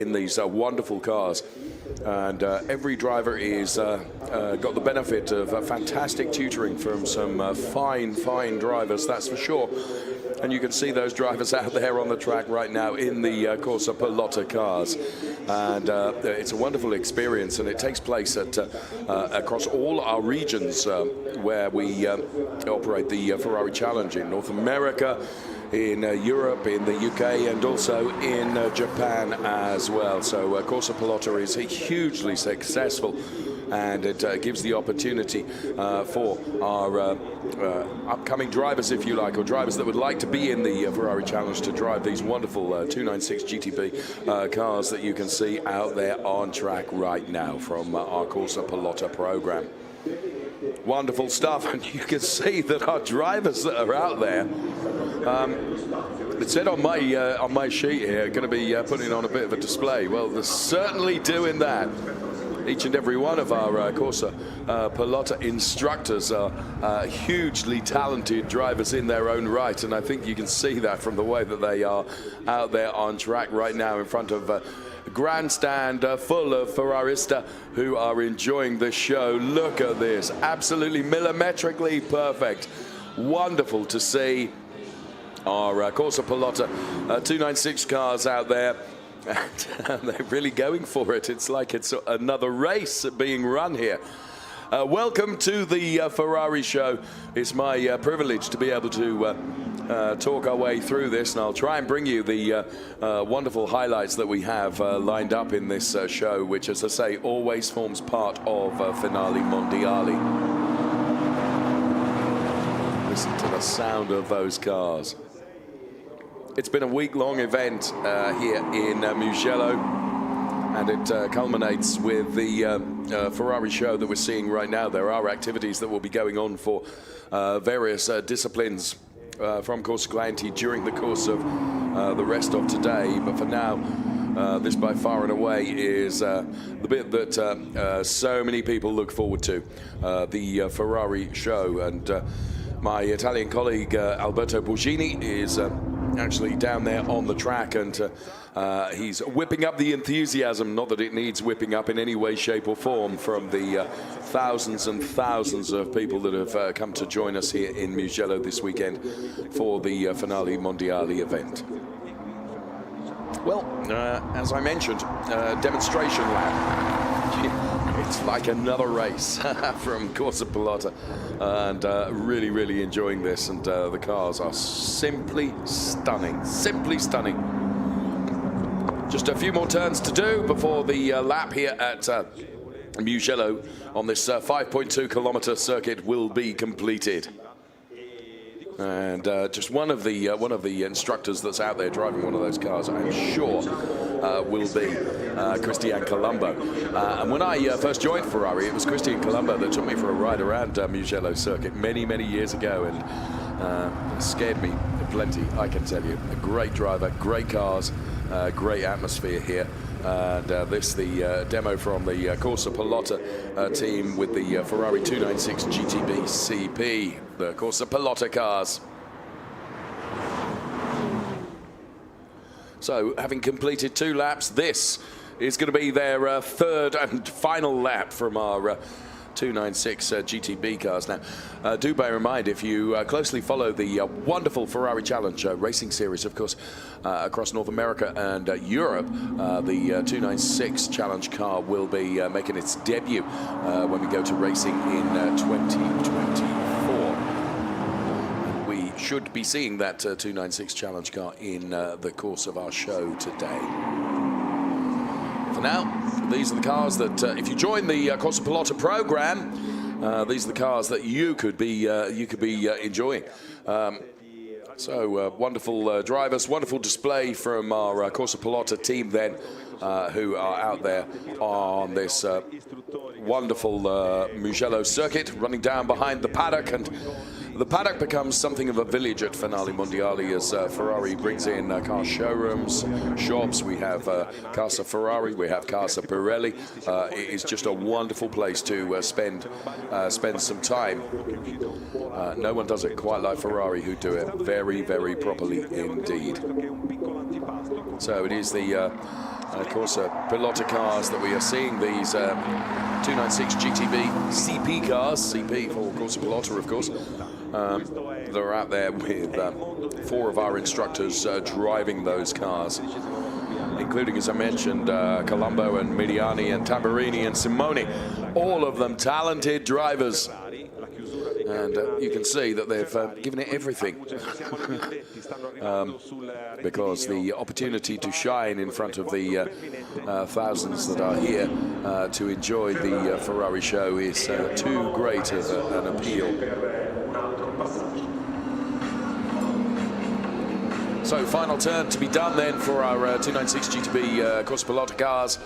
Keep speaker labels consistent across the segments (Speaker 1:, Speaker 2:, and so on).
Speaker 1: in these wonderful cars, and every driver is got the benefit of fantastic tutoring from some fine drivers, that's for sure. And you can see those drivers out there on the track right now in the Corsu Pilota cars, and it's a wonderful experience, and it takes place at across all our regions where we operate the Ferrari Challenge in North America, in Europe, in the UK, and also in Japan as well. So Corsu Pilota is hugely successful, and it gives the opportunity for our upcoming drivers, if you like, or drivers that would like to be in the Ferrari Challenge, to drive these wonderful 296 GTB cars that you can see out there on track right now from our Corsu Pilota program. Wonderful stuff, and you can see that our drivers that are out there, it said on my sheet here, going to be putting on a bit of a display. Well, they're certainly doing that. Each and every one of our Corsu Pilota instructors are hugely talented drivers in their own right, and I think you can see that from the way that they are out there on track right now in front of a grandstand full of Ferrarista who are enjoying the show. Look at this, absolutely millimetrically perfect. Wonderful to see our Corsu Pilota 296 cars out there. And they're really going for it. It's like it's another race being run here. Welcome to the Ferrari show. It's my privilege to be able to talk our way through this, and I'll try and bring you the wonderful highlights that we have lined up in this show, which, as I say, always forms part of Finali Mondiali. Listen to the sound of those cars. It's been a week-long event here in Mugello, and it culminates with the Ferrari show that we're seeing right now. There are activities that will be going on for various disciplines from Corso Clanti during the course of the rest of today. But for now, this by far and away is the bit that so many people look forward to, the Ferrari show. And my Italian colleague Alberto Borghini is actually down there on the track, and he's whipping up the enthusiasm, not that it needs whipping up in any way, shape or form, from the thousands and thousands of people that have come to join us here in Mugello this weekend for the Finali Mondiali event. Well, as I mentioned, demonstration lap. It's like another race from Corsu Pilota, and really enjoying this, and the cars are simply stunning, Just a few more turns to do before the lap here at Mugello on this 5.2 kilometer circuit will be completed. And just one of the instructors that's out there driving one of those cars, I'm sure, will be Christian Colombo. And when I first joined Ferrari, it was Christian Colombo that took me for a ride around Mugello circuit many years ago, and scared me plenty, I can tell you. A great driver, great cars, great atmosphere here. And this, the demo from the Corsu Pilota team with the Ferrari 296 GTB CP, the Corsu Pilota cars. So, having completed 2 laps, this is going to be their third and final lap from our 296 GTB cars. Now, do bear in mind, if you closely follow the wonderful Ferrari Challenge racing series, of course, across North America and Europe, the 296 Challenge car will be making its debut when we go to racing in 2024. We should be seeing that 296 Challenge car in the course of our show today. For now, these are the cars that, if you join the Corsu Pilota program, these are the cars that you could be enjoying. So wonderful drivers, wonderful display from our Corsu Pilota team then, who are out there on this wonderful Mugello circuit, running down behind the paddock. And the paddock becomes something of a village at Finali Mondiali as Ferrari brings in car showrooms, shops. We have Casa Ferrari, we have Casa Pirelli. It is just a wonderful place to spend some time. No one does it quite like Ferrari, who do it very properly indeed. So it is the Corsu Pilota cars that we are seeing, these 296 GTB CP cars, CP for Corsu Pilota, of course. They're out there with 4 of our instructors driving those cars, including, as I mentioned, Colombo and Mediani and Tabarini and Simoni, all of them talented drivers. And you can see that they've given it everything because the opportunity to shine in front of the thousands that are here to enjoy the Ferrari show is too great of an appeal. So final turn to be done then for our 296 GTB Corsu Pilota cars.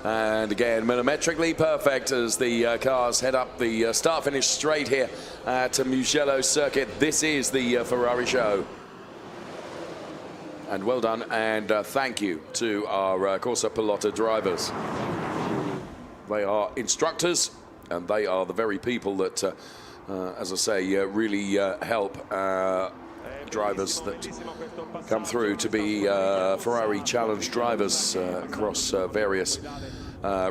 Speaker 1: And again, millimetrically perfect as the cars head up the start-finish straight here at Mugello circuit. This is the Ferrari show. And well done, and thank you to our Corsu Pilota drivers. They are instructors, and they are the very people that, as I say, really help drivers that come through to be Ferrari Challenge drivers across various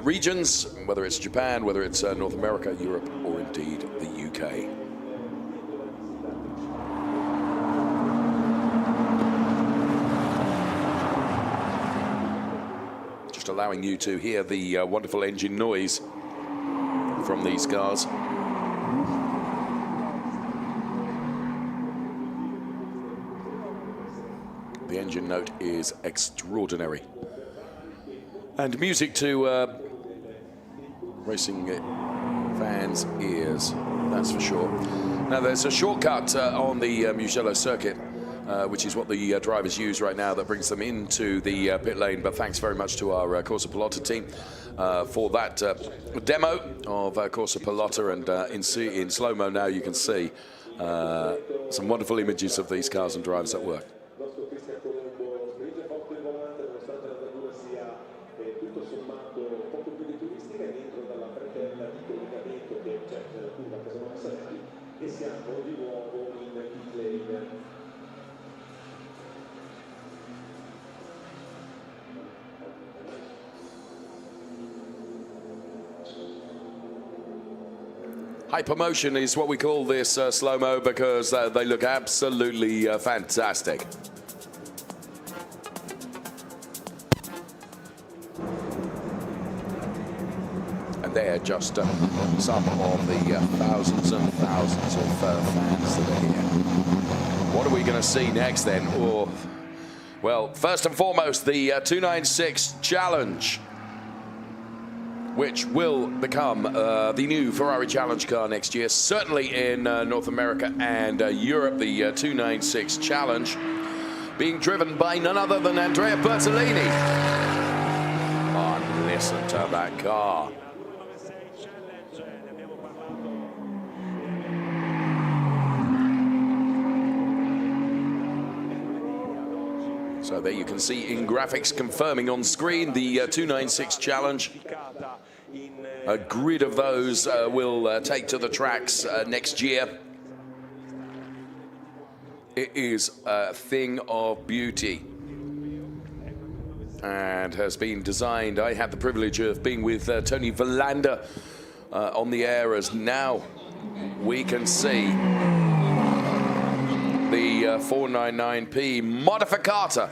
Speaker 1: regions, whether it's Japan, whether it's North America, Europe, or indeed the UK. Just allowing you to hear the wonderful engine noise from these cars. The engine note is extraordinary. And music to racing fans' ears, that's for sure. Now, there's a shortcut on the Mugello circuit, which is what the drivers use right now, that brings them into the pit lane. But thanks very much to our Corsu Pilota team for that demo of Corsu Pilota. And in slow-mo now, you can see some wonderful images of these cars and drivers at work. Hypermotion is what we call this slow-mo because they look absolutely fantastic. And they're just some of the thousands and thousands of fans that are here. What are we going to see next then? Oh, well, first and foremost, the 296 Challenge, which will become the new Ferrari Challenge car next year, certainly in North America and Europe. The 296 Challenge being driven by none other than Andrea Bertolini. Oh, listen to that car. So there you can see in graphics confirming on screen the 296 Challenge. A grid of those will take to the tracks next year. It is a thing of beauty and has been designed. I had the privilege of being with Tony Verlander on the air, as now we can see the 499p Modificata,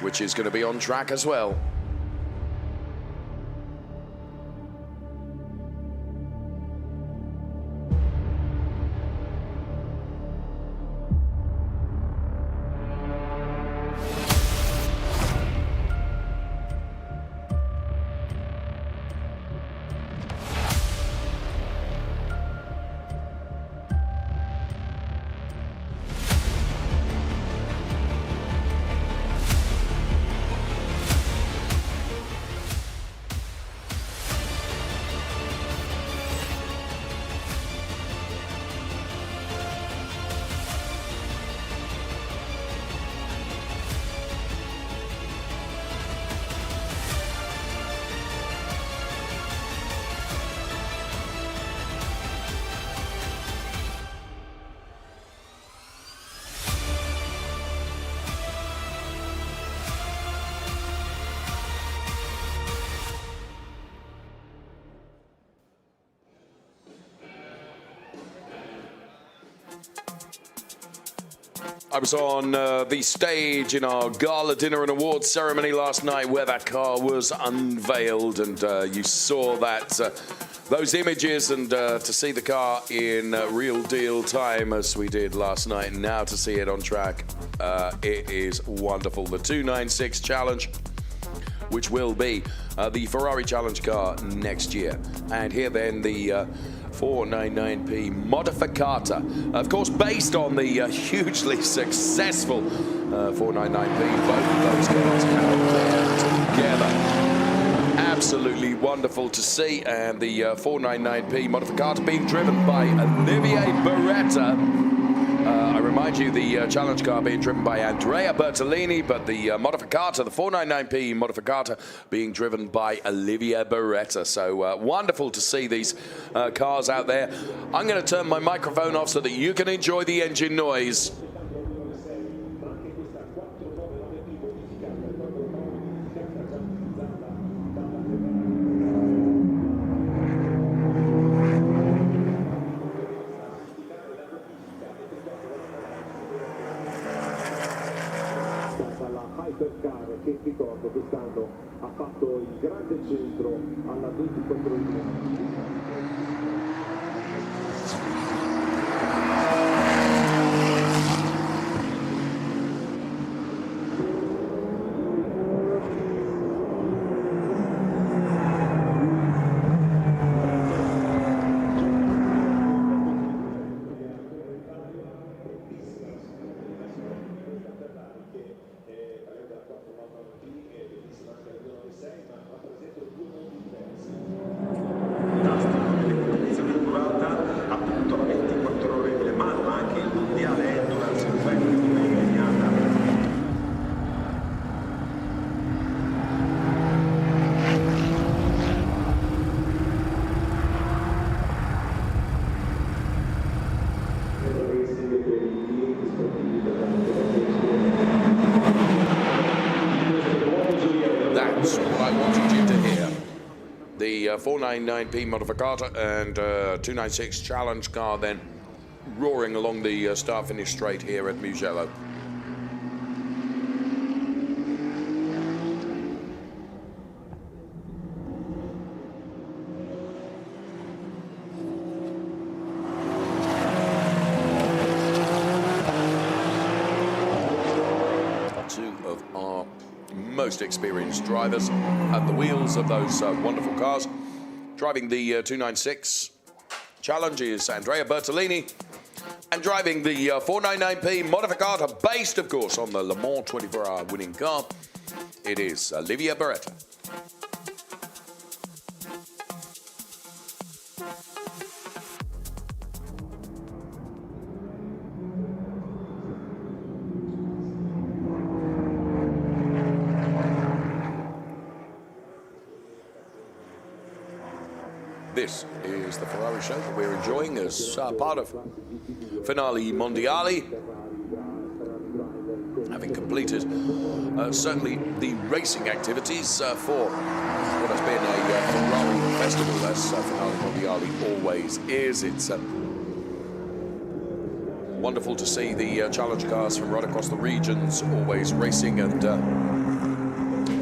Speaker 1: which is going to be on track as well. I was on the stage in our gala dinner and awards ceremony last night where that car was unveiled, and you saw that those images, and to see the car in real deal time as we did last night, and now to see it on track, it is wonderful. The 296 Challenge, which will be the Ferrari Challenge car next year. And here then the 499p Modificata, of course based on the hugely successful 499p. Both of those cars out there together. Absolutely wonderful to see. And the 499p Modificata being driven by Olivier Beretta. I remind you, the challenge car being driven by Andrea Bertolini, but the Modificata, the 499p Modificata, being driven by Olivier Beretta. So wonderful to see these cars out there. I'm going to turn my microphone off so that you can enjoy the engine noise.
Speaker 2: Hypercar, che ricordo quest'anno ha fatto il grande centro alla 24esima. Appunto la 24 ore di Le Mans, ma anche il Mondiale Endurance come impegnata.
Speaker 1: That's what I wanted you to hear. The 499p Modificata and 296 Challenge car then roaring along the start-finish straight here at Mugello. Two of our most experienced drivers at the wheels of those wonderful cars. Driving the 296 Challenge is Andrea Bertolini, and driving the 499p Modificata, based of course on the Le Mans 24-hour winning car, it is Olivier Beretta. This is the Ferrari show that we're enjoying as part of Finali Mondiali. Having completed certainly the racing activities for what has been a Ferrari festival, as Finali Mondiali always is. It's wonderful to see the challenge cars from right across the regions always racing, and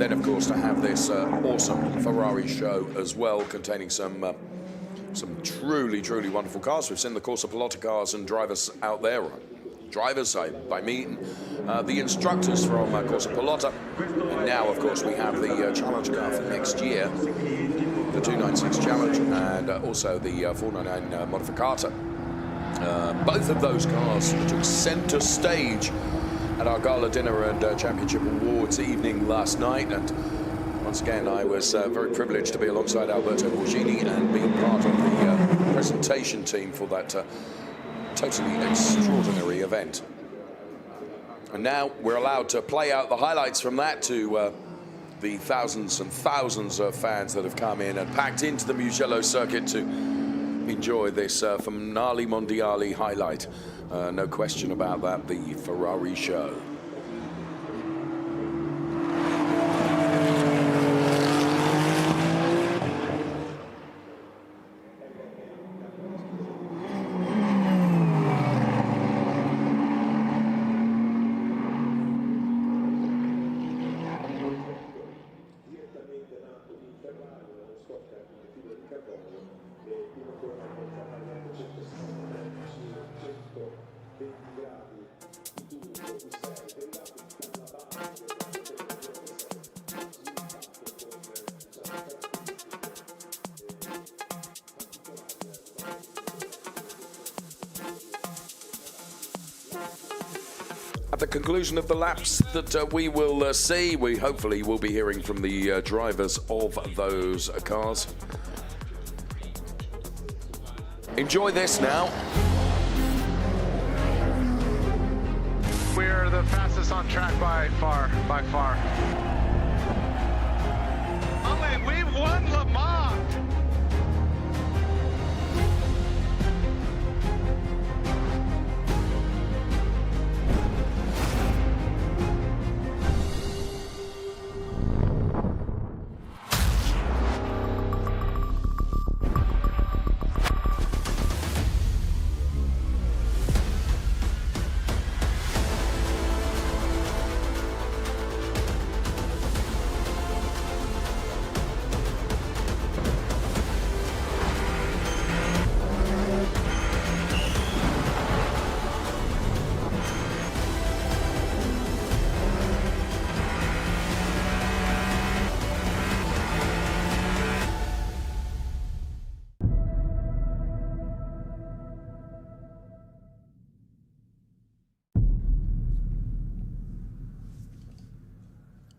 Speaker 1: then of course to have this awesome Ferrari show as well, containing some truly wonderful cars. We've seen the Corsu Pilota cars and drivers out there. Drivers, I mean the instructors from Corsu Pilota. And now, of course, we have the challenge car for next year, the 296 Challenge, and also the 499 Modificata. Both of those cars took center stage at our gala dinner and championship awards evening last night, and once again I was very privileged to be alongside Alberto Borghini and being part of the presentation team for that totally extraordinary event. And now we're allowed to play out the highlights from that to the thousands and thousands of fans that have come in and packed into the Mugello circuit to enjoy this Finali Mondiali highlight. No question about that, the Ferrari show.
Speaker 2: praticamente nato in Ferrari, uno stock di fibra di carbonio, e il motore fa variare 160 120 gradi di turbo, di 6 derivati dalla base del
Speaker 1: At the conclusion of the laps that we will see, we hopefully will be hearing from the drivers of those cars. Enjoy this now.
Speaker 3: We're the fastest on track by far. We won Le Mans!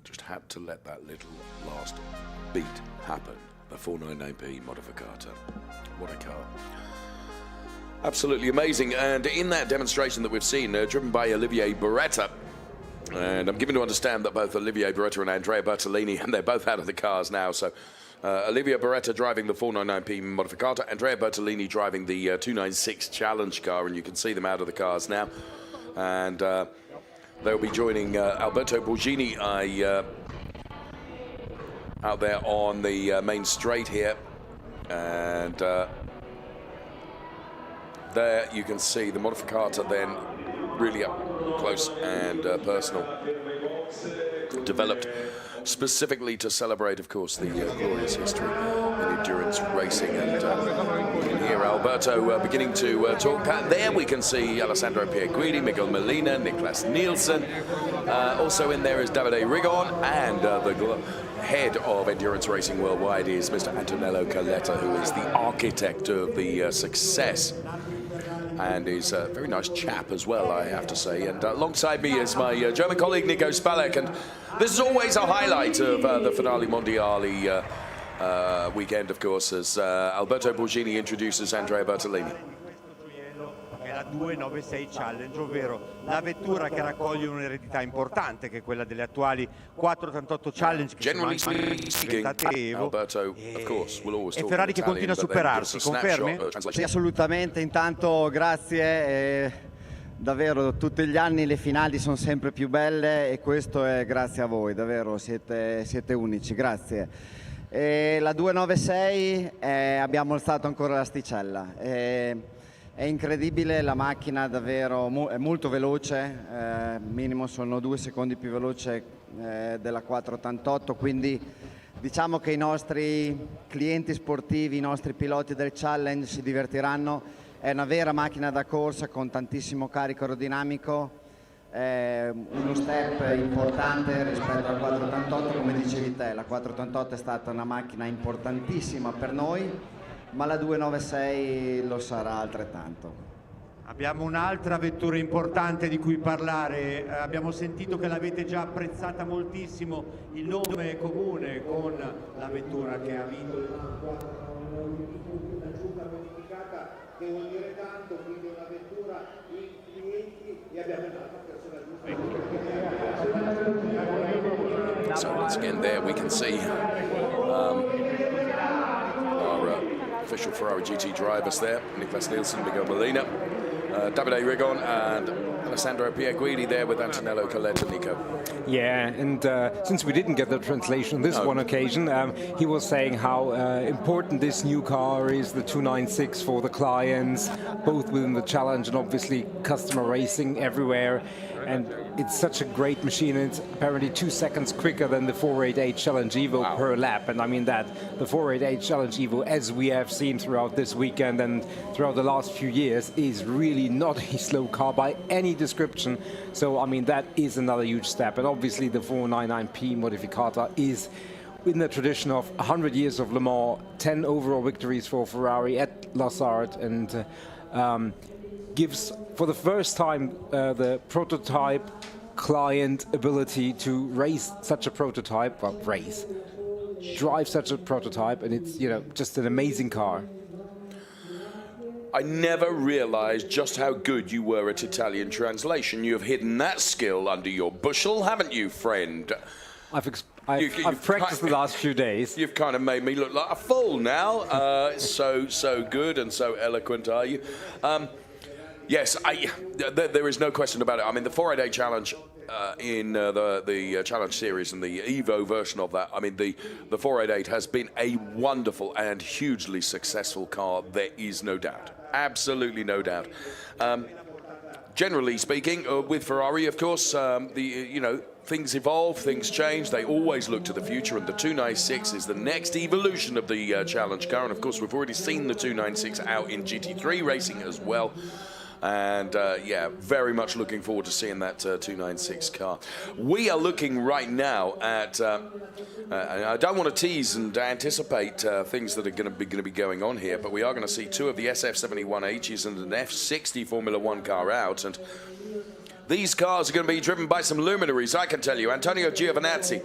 Speaker 1: Just had to let that little last beat happen. The 499p Modificata. What a car. Absolutely amazing. And in that demonstration that we've seen, driven by Olivier Beretta, and I'm given to understand that both Olivier Beretta and Andrea Bertolini, and they're both out of the cars now, so Olivier Beretta driving the 499p Modificata, Andrea Bertolini driving the 296 Challenge car, and you can see them out of the cars now. And they'll be joining Alberto Borghini out there on the main straight here. And there you can see the Modificata then really up close and personal. Developed specifically to celebrate, of course, the glorious history in endurance racing. And you can hear Alberto beginning to talk. There we can see Alessandro Pierguidi, Miguel Molina, Niklas Nielsen. Also in there is Davide Rigon, and the head of endurance racing worldwide is Mr. Antonello Coletta, who is the architect of the success. And is a very nice chap as well, I have to say. And alongside me is my German colleague, Nico Spalek. And this is always a highlight of the Finali Mondiali weekend, of course, as Alberto Borghini introduces Andrea Bertolini.
Speaker 4: La 296 Challenge, ovvero la vettura che raccoglie un'eredità importante, che è quella delle attuali 488 Challenge che
Speaker 1: Generally
Speaker 4: sono
Speaker 1: speaking, Alberto, of course, will always
Speaker 4: e
Speaker 1: talk
Speaker 4: Ferrari
Speaker 1: in
Speaker 4: che continua a
Speaker 1: Italian, but then
Speaker 4: superarsi,
Speaker 1: just a
Speaker 4: confermi?
Speaker 1: snapshot,
Speaker 5: Sì, assolutamente. Intanto grazie, davvero tutti gli anni le finali sono sempre più belle e questo è grazie a voi, davvero siete unici, grazie. La 296 abbiamo alzato ancora l'asticella. È incredibile, la macchina davvero è molto veloce, minimo sono 2 secondi più veloce della 488, quindi diciamo che i nostri clienti sportivi, i nostri piloti del Challenge si divertiranno. È una vera macchina da corsa con tantissimo carico aerodinamico, uno step importante rispetto alla 488, come dicevi te. La 488 è stata una macchina importantissima per noi, ma la 296 lo sarà altrettanto.
Speaker 4: Abbiamo un'altra vettura importante di cui parlare, abbiamo sentito che l'avete già apprezzata moltissimo, il nome è comune con la vettura che ha vinto le
Speaker 2: Modificata, che vuol dire tanto, quindi una vettura in clienti, e abbiamo un'altra persona giusta.
Speaker 1: So once again there we can see our official Ferrari GT drivers there, Niklas Nielsen, Miguel Molina, Davide Rigon and Alessandro Pierguidi there with Antonello Coletta, Nico.
Speaker 6: Yeah, and since we didn't get the translation on this one occasion, he was saying how important this new car is, the 296 for the clients, both within the Challenge and obviously customer racing everywhere. and it's such a great machine, and it's apparently 2 seconds quicker than the 488 Challenge Evo per lap. And I mean that the 488 Challenge Evo, as we have seen throughout this weekend and throughout the last few years, is really not a slow car by any description. So I mean that is another huge step. And obviously the 499P Modificata is in the tradition of 100 years of Le Mans, 10 overall victories for Ferrari at Lassard, and gives for the first time the prototype client ability to race such a prototype, well, drive such a prototype, and it's, you know, just an amazing car.
Speaker 1: I never realized just how good you were at Italian translation. You have hidden that skill under your bushel, haven't you, friend?
Speaker 6: I've practiced the last few days.
Speaker 1: You've kind of made me look like a fool now. So good and so eloquent are you. Yes, there is no question about it. I mean, the 488 Challenge in the Challenge Series and the Evo version of that, I mean, the 488 has been a wonderful and hugely successful car. There is no doubt. Absolutely no doubt. Generally speaking, with Ferrari, of course, things evolve, things change. They always look to the future, and the 296 is the next evolution of the Challenge car. And of course, we've already seen the 296 out in GT3 racing as well. And yeah, very much looking forward to seeing that 296 car. We are looking right now at, I don't want to tease and anticipate things that are going to be going on here, but we are going to see two of the SF71Hs and an F60 Formula One car out. And these cars are going to be driven by some luminaries, I can tell you. Antonio Giovinazzi,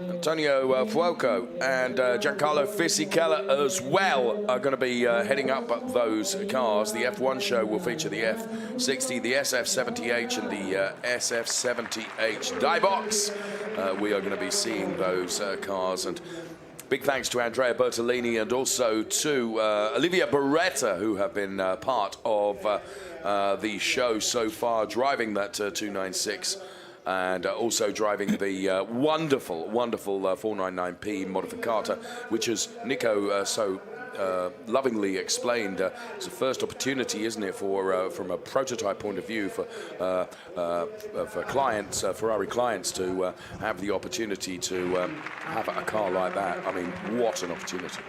Speaker 1: Antonio Fuoco, and Giancarlo Fisichella as well are going to be heading up those cars. The F1 show will feature the F60, the SF70H, and the SF70H die box. We are going to be seeing those cars, and big thanks to Andrea Bertolini and also to Olivia Beretta, who have been part of the show so far, driving that 296 and also driving the wonderful 499P Modificata, which, as Nico so lovingly explained, it's the first opportunity, isn't it, for from a prototype point of view for clients, Ferrari clients, to have the opportunity to have a car like that. I mean, what an opportunity.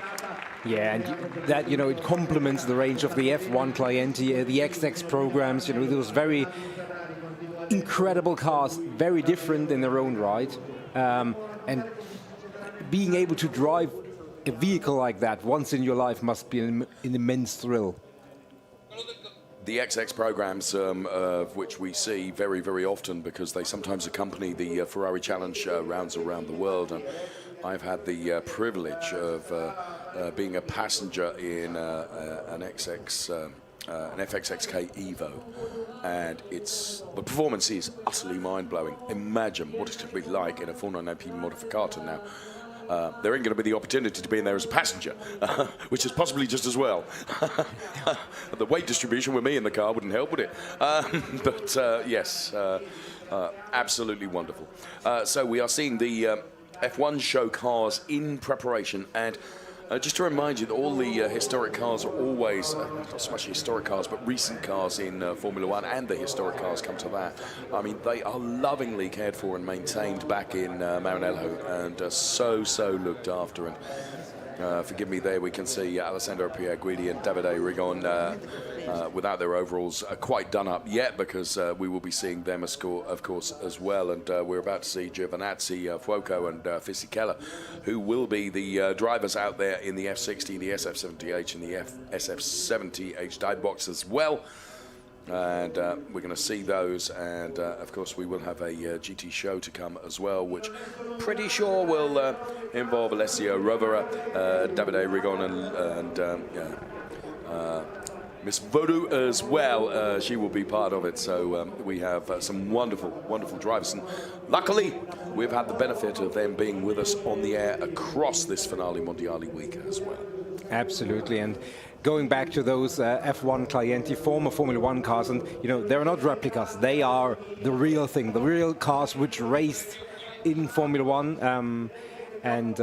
Speaker 6: Yeah, and that, you know, it complements the range of the F1 Clienti, the XX programs, you know, those very incredible cars, very different in their own right. And being able to drive a vehicle like that once in your life must be an immense thrill.
Speaker 1: The XX programs, of which we see very, very often, because they sometimes accompany the Ferrari Challenge rounds around the world. And I've had the privilege of being a passenger in an FXXK Evo, and the performance is utterly mind-blowing. Imagine what it's going to be like in a 499P Modificata now. There ain't going to be the opportunity to be in there as a passenger, which is possibly just as well. The weight distribution with me in the car wouldn't help, would it? But yes, absolutely wonderful. So we are seeing the F1 show cars in preparation, and just to remind you that all the historic cars are always, not so much historic cars, but recent cars in Formula One, and the historic cars come to that. I mean, they are lovingly cared for and maintained back in Maranello, and so looked after. And forgive me, there we can see Alessandro Pierguidi and Davide Rigon without their overalls quite done up yet, because we will be seeing them, of course, as well. And we're about to see Giovinazzi, Fuoco, and Fisichella, who will be the drivers out there in the F60, the SF70H, and the SF70H die box as well. And we're going to see those, and of course we will have a GT show to come as well, which pretty sure will involve Alessio Rovera, Davide Rigon, and Miss Voodoo as well. She will be part of it. So we have some wonderful drivers, and luckily we've had the benefit of them being with us on the air across this Finali Mondiali week as well.
Speaker 6: Absolutely. And going back to those F1 Clienti former Formula One cars, and you know, they're not replicas, they are the real thing, the real cars which raced in Formula One. And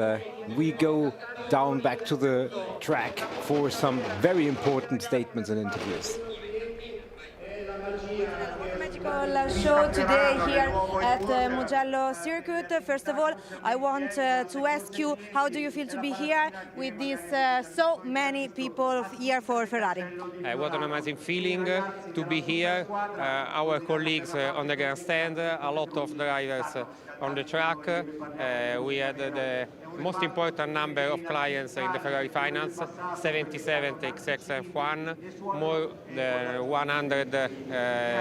Speaker 6: we go down back to the track for some very important statements and interviews.
Speaker 7: Come ti show today here at the Mugello circuit. First of all, I want to ask you, how do you feel to be here with these so many people here for Ferrari?
Speaker 8: What an amazing feeling to be here. Our colleagues on the grandstand, a lot of drivers on the track. We had the most important number of clients in the Ferrari finals, 77 XXF1, more than 100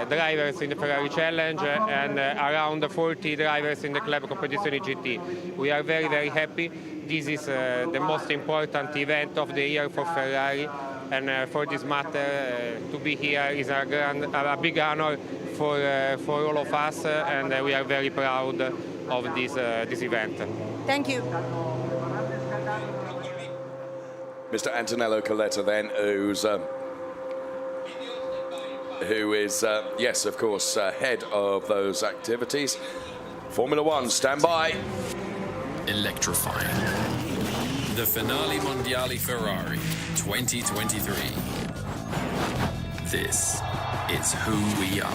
Speaker 8: drivers in the Ferrari Challenge, and around 40 drivers in the club competition in GT. We are very, very happy. This is the most important event of the year for Ferrari, and for this matter, to be here is a big honor for all of us, and we are very proud of this event.
Speaker 7: Thank you.
Speaker 1: Mr. Antonello Coletta then, who is, yes, of course, head of those activities. Formula One, stand by.
Speaker 9: Electrifying. The Finali Mondiali Ferrari 2023. This is who we are.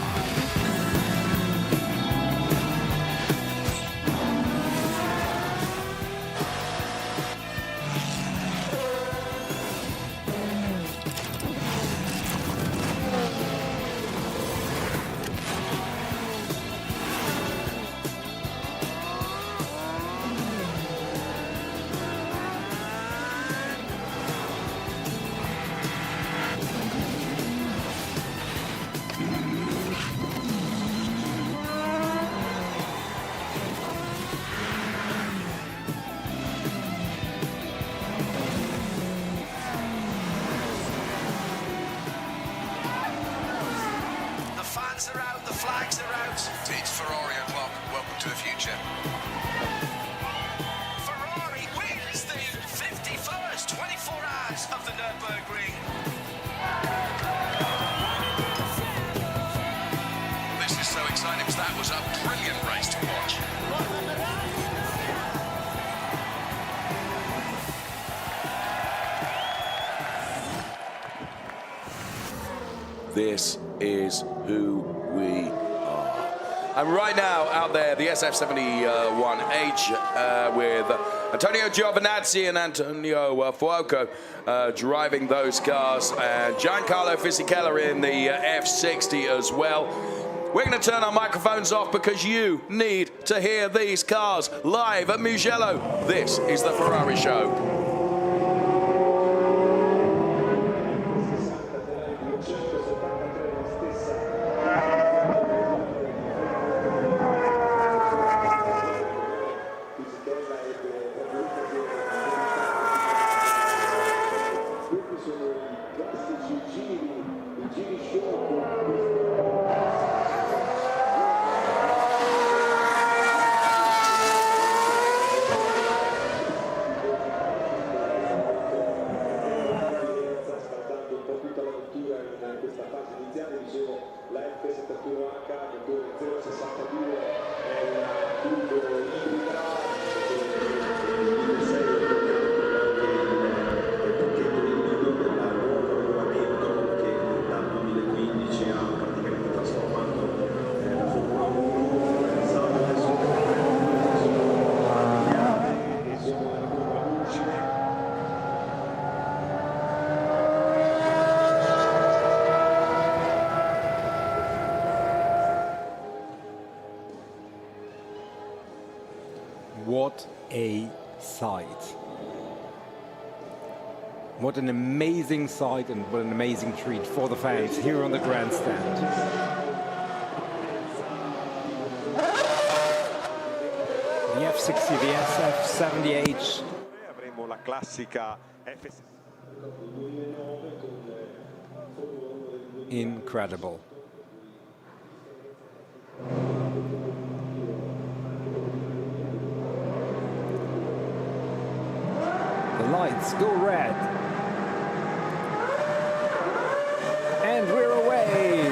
Speaker 10: Are out, the flags are out. It's Ferrari o'clock. Welcome to the future. Ferrari wins the 51st 24 hours of the Nürburgring. This is so exciting because that was a brilliant race to watch.
Speaker 1: This is who we are. And right now, out there, the SF71H with Antonio Giovinazzi and Antonio Fuoco driving those cars, and Giancarlo Fisichella in the F60 as well. We're going to turn our microphones off because you need to hear these cars live at Mugello. This is the Ferrari Show.
Speaker 6: What a sight. What an amazing sight and what an amazing treat for the fans here on the grandstand. The F60, the SF70H.
Speaker 11: Avremo la classica F60.
Speaker 6: Incredible. The lights go red. And we're away.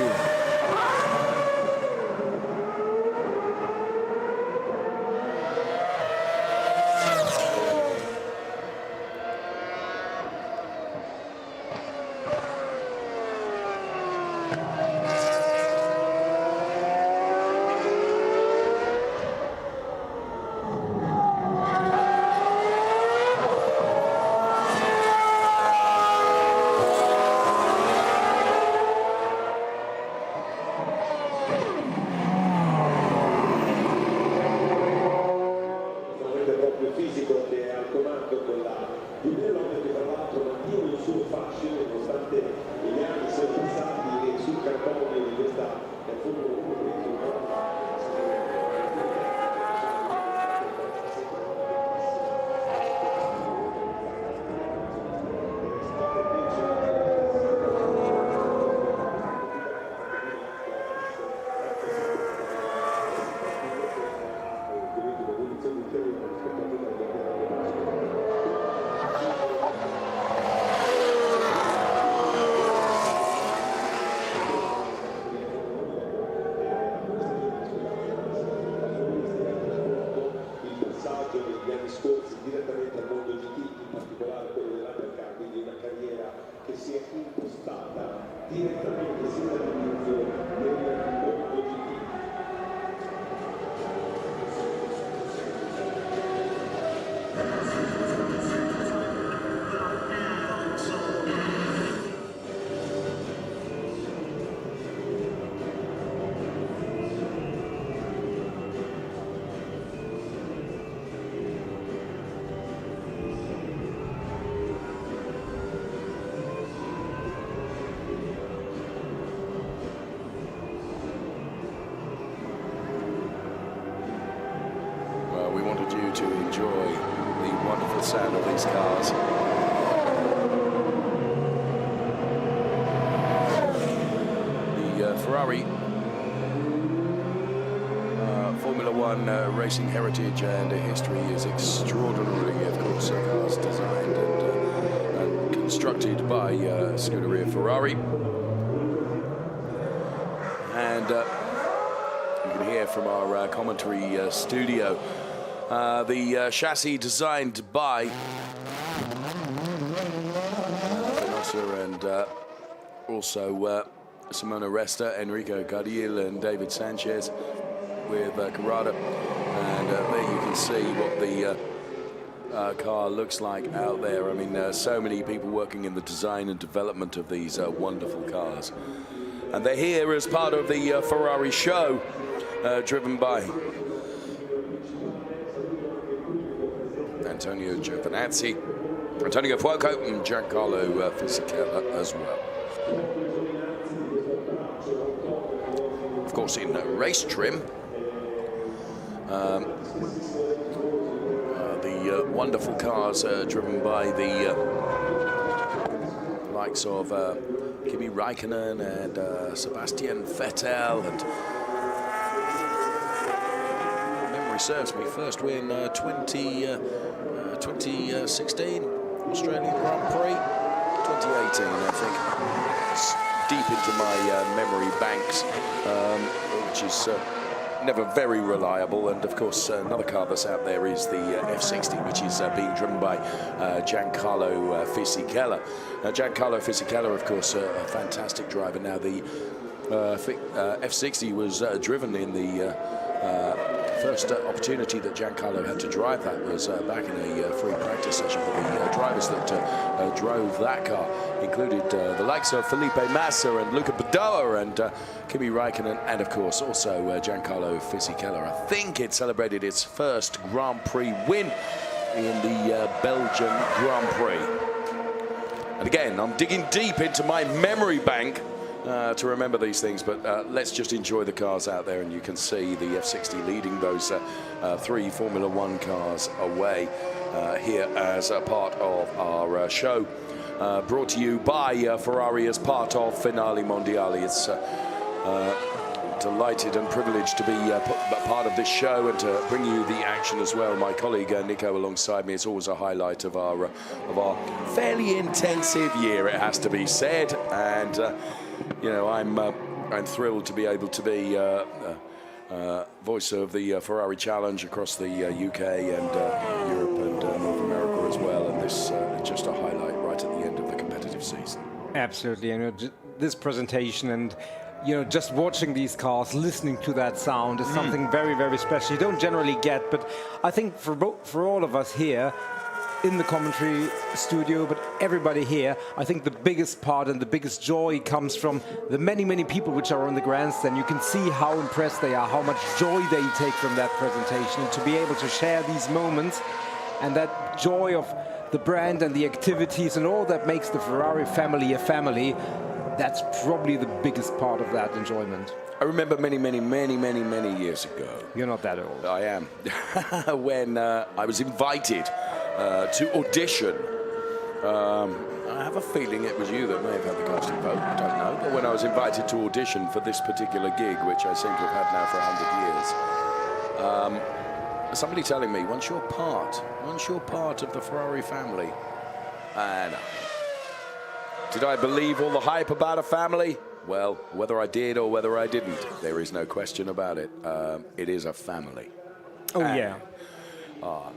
Speaker 2: solo facile, nonostante gli anni siano passati e sul carbone di questa Formula 1 negli anni scorsi direttamente al mondo GT, in particolare quello dell'Hypercar, quindi una carriera che si è impostata direttamente sin dall'inizio nel mondo GT.
Speaker 1: We wanted you to enjoy the wonderful sound of these cars. The Ferrari Formula One racing heritage and history is extraordinary. Of course, cars designed and constructed by Scuderia Ferrari. And you can hear from our commentary studio the chassis designed by Finali and also Simona Resta, Enrico Cardil and David Sanchez with Carrada. And there you can see what the car looks like out there. I mean, so many people working in the design and development of these wonderful cars. And they're here as part of the Ferrari show, driven by Antonio Giovinazzi, Antonio Fuoco and Giancarlo Fisichella as well. Of course, in race trim, the wonderful cars driven by the likes of Kimi Räikkönen and Sebastian Vettel, and memory serves me, first win 2016 Australian Grand Prix, 2018 I think. It's deep into my memory banks, which is never very reliable. And of course, another car that's out there is the F60, which is being driven by Giancarlo Fisichella. Giancarlo Fisichella, of course, a fantastic driver. Now, the F60 was driven in the first opportunity that Giancarlo had to drive that was back in a free practice session. For the drivers that drove that car included the likes of Felipe Massa and Luca Badoa and Kimi Räikkönen, and of course also Giancarlo Fisichella. I think it celebrated its first Grand Prix win in the Belgian Grand Prix. And again, I'm digging deep into my memory bank to remember these things, but let's just enjoy the cars out there, and you can see the F60 leading those three Formula One cars away here as a part of our show, brought to you by Ferrari as part of Finali Mondiali. It's delighted and privileged to be part of this show and to bring you the action as well. My colleague Nico alongside me. It's always a highlight of our fairly intensive year, it has to be said, and you know, I'm thrilled to be able to be voice of the Ferrari Challenge across the UK and Europe and North America as well, and this just a highlight right at the end of the competitive season.
Speaker 6: Absolutely, you know, this presentation and you know, just watching these cars, listening to that sound is something very, very special. You don't generally get, but I think for all of us here in the commentary studio, but everybody here, I think the biggest part and the biggest joy comes from the many, many people which are on the grandstand. You can see how impressed they are, how much joy they take from that presentation, and to be able to share these moments and that joy of the brand and the activities and all that makes the Ferrari family a family, that's probably the biggest part of that enjoyment.
Speaker 1: I remember many years ago.
Speaker 6: You're not that old.
Speaker 1: I am. When I was invited to audition. I have a feeling it was you that may have had the casting vote. I don't know. But when I was invited to audition for this particular gig, which I seem to have had now for 100 years, somebody telling me, once you're part of the Ferrari family, and did I believe all the hype about a family? Well, whether I did or whether I didn't, there is no question about it. It is a family.
Speaker 6: Oh, and, yeah.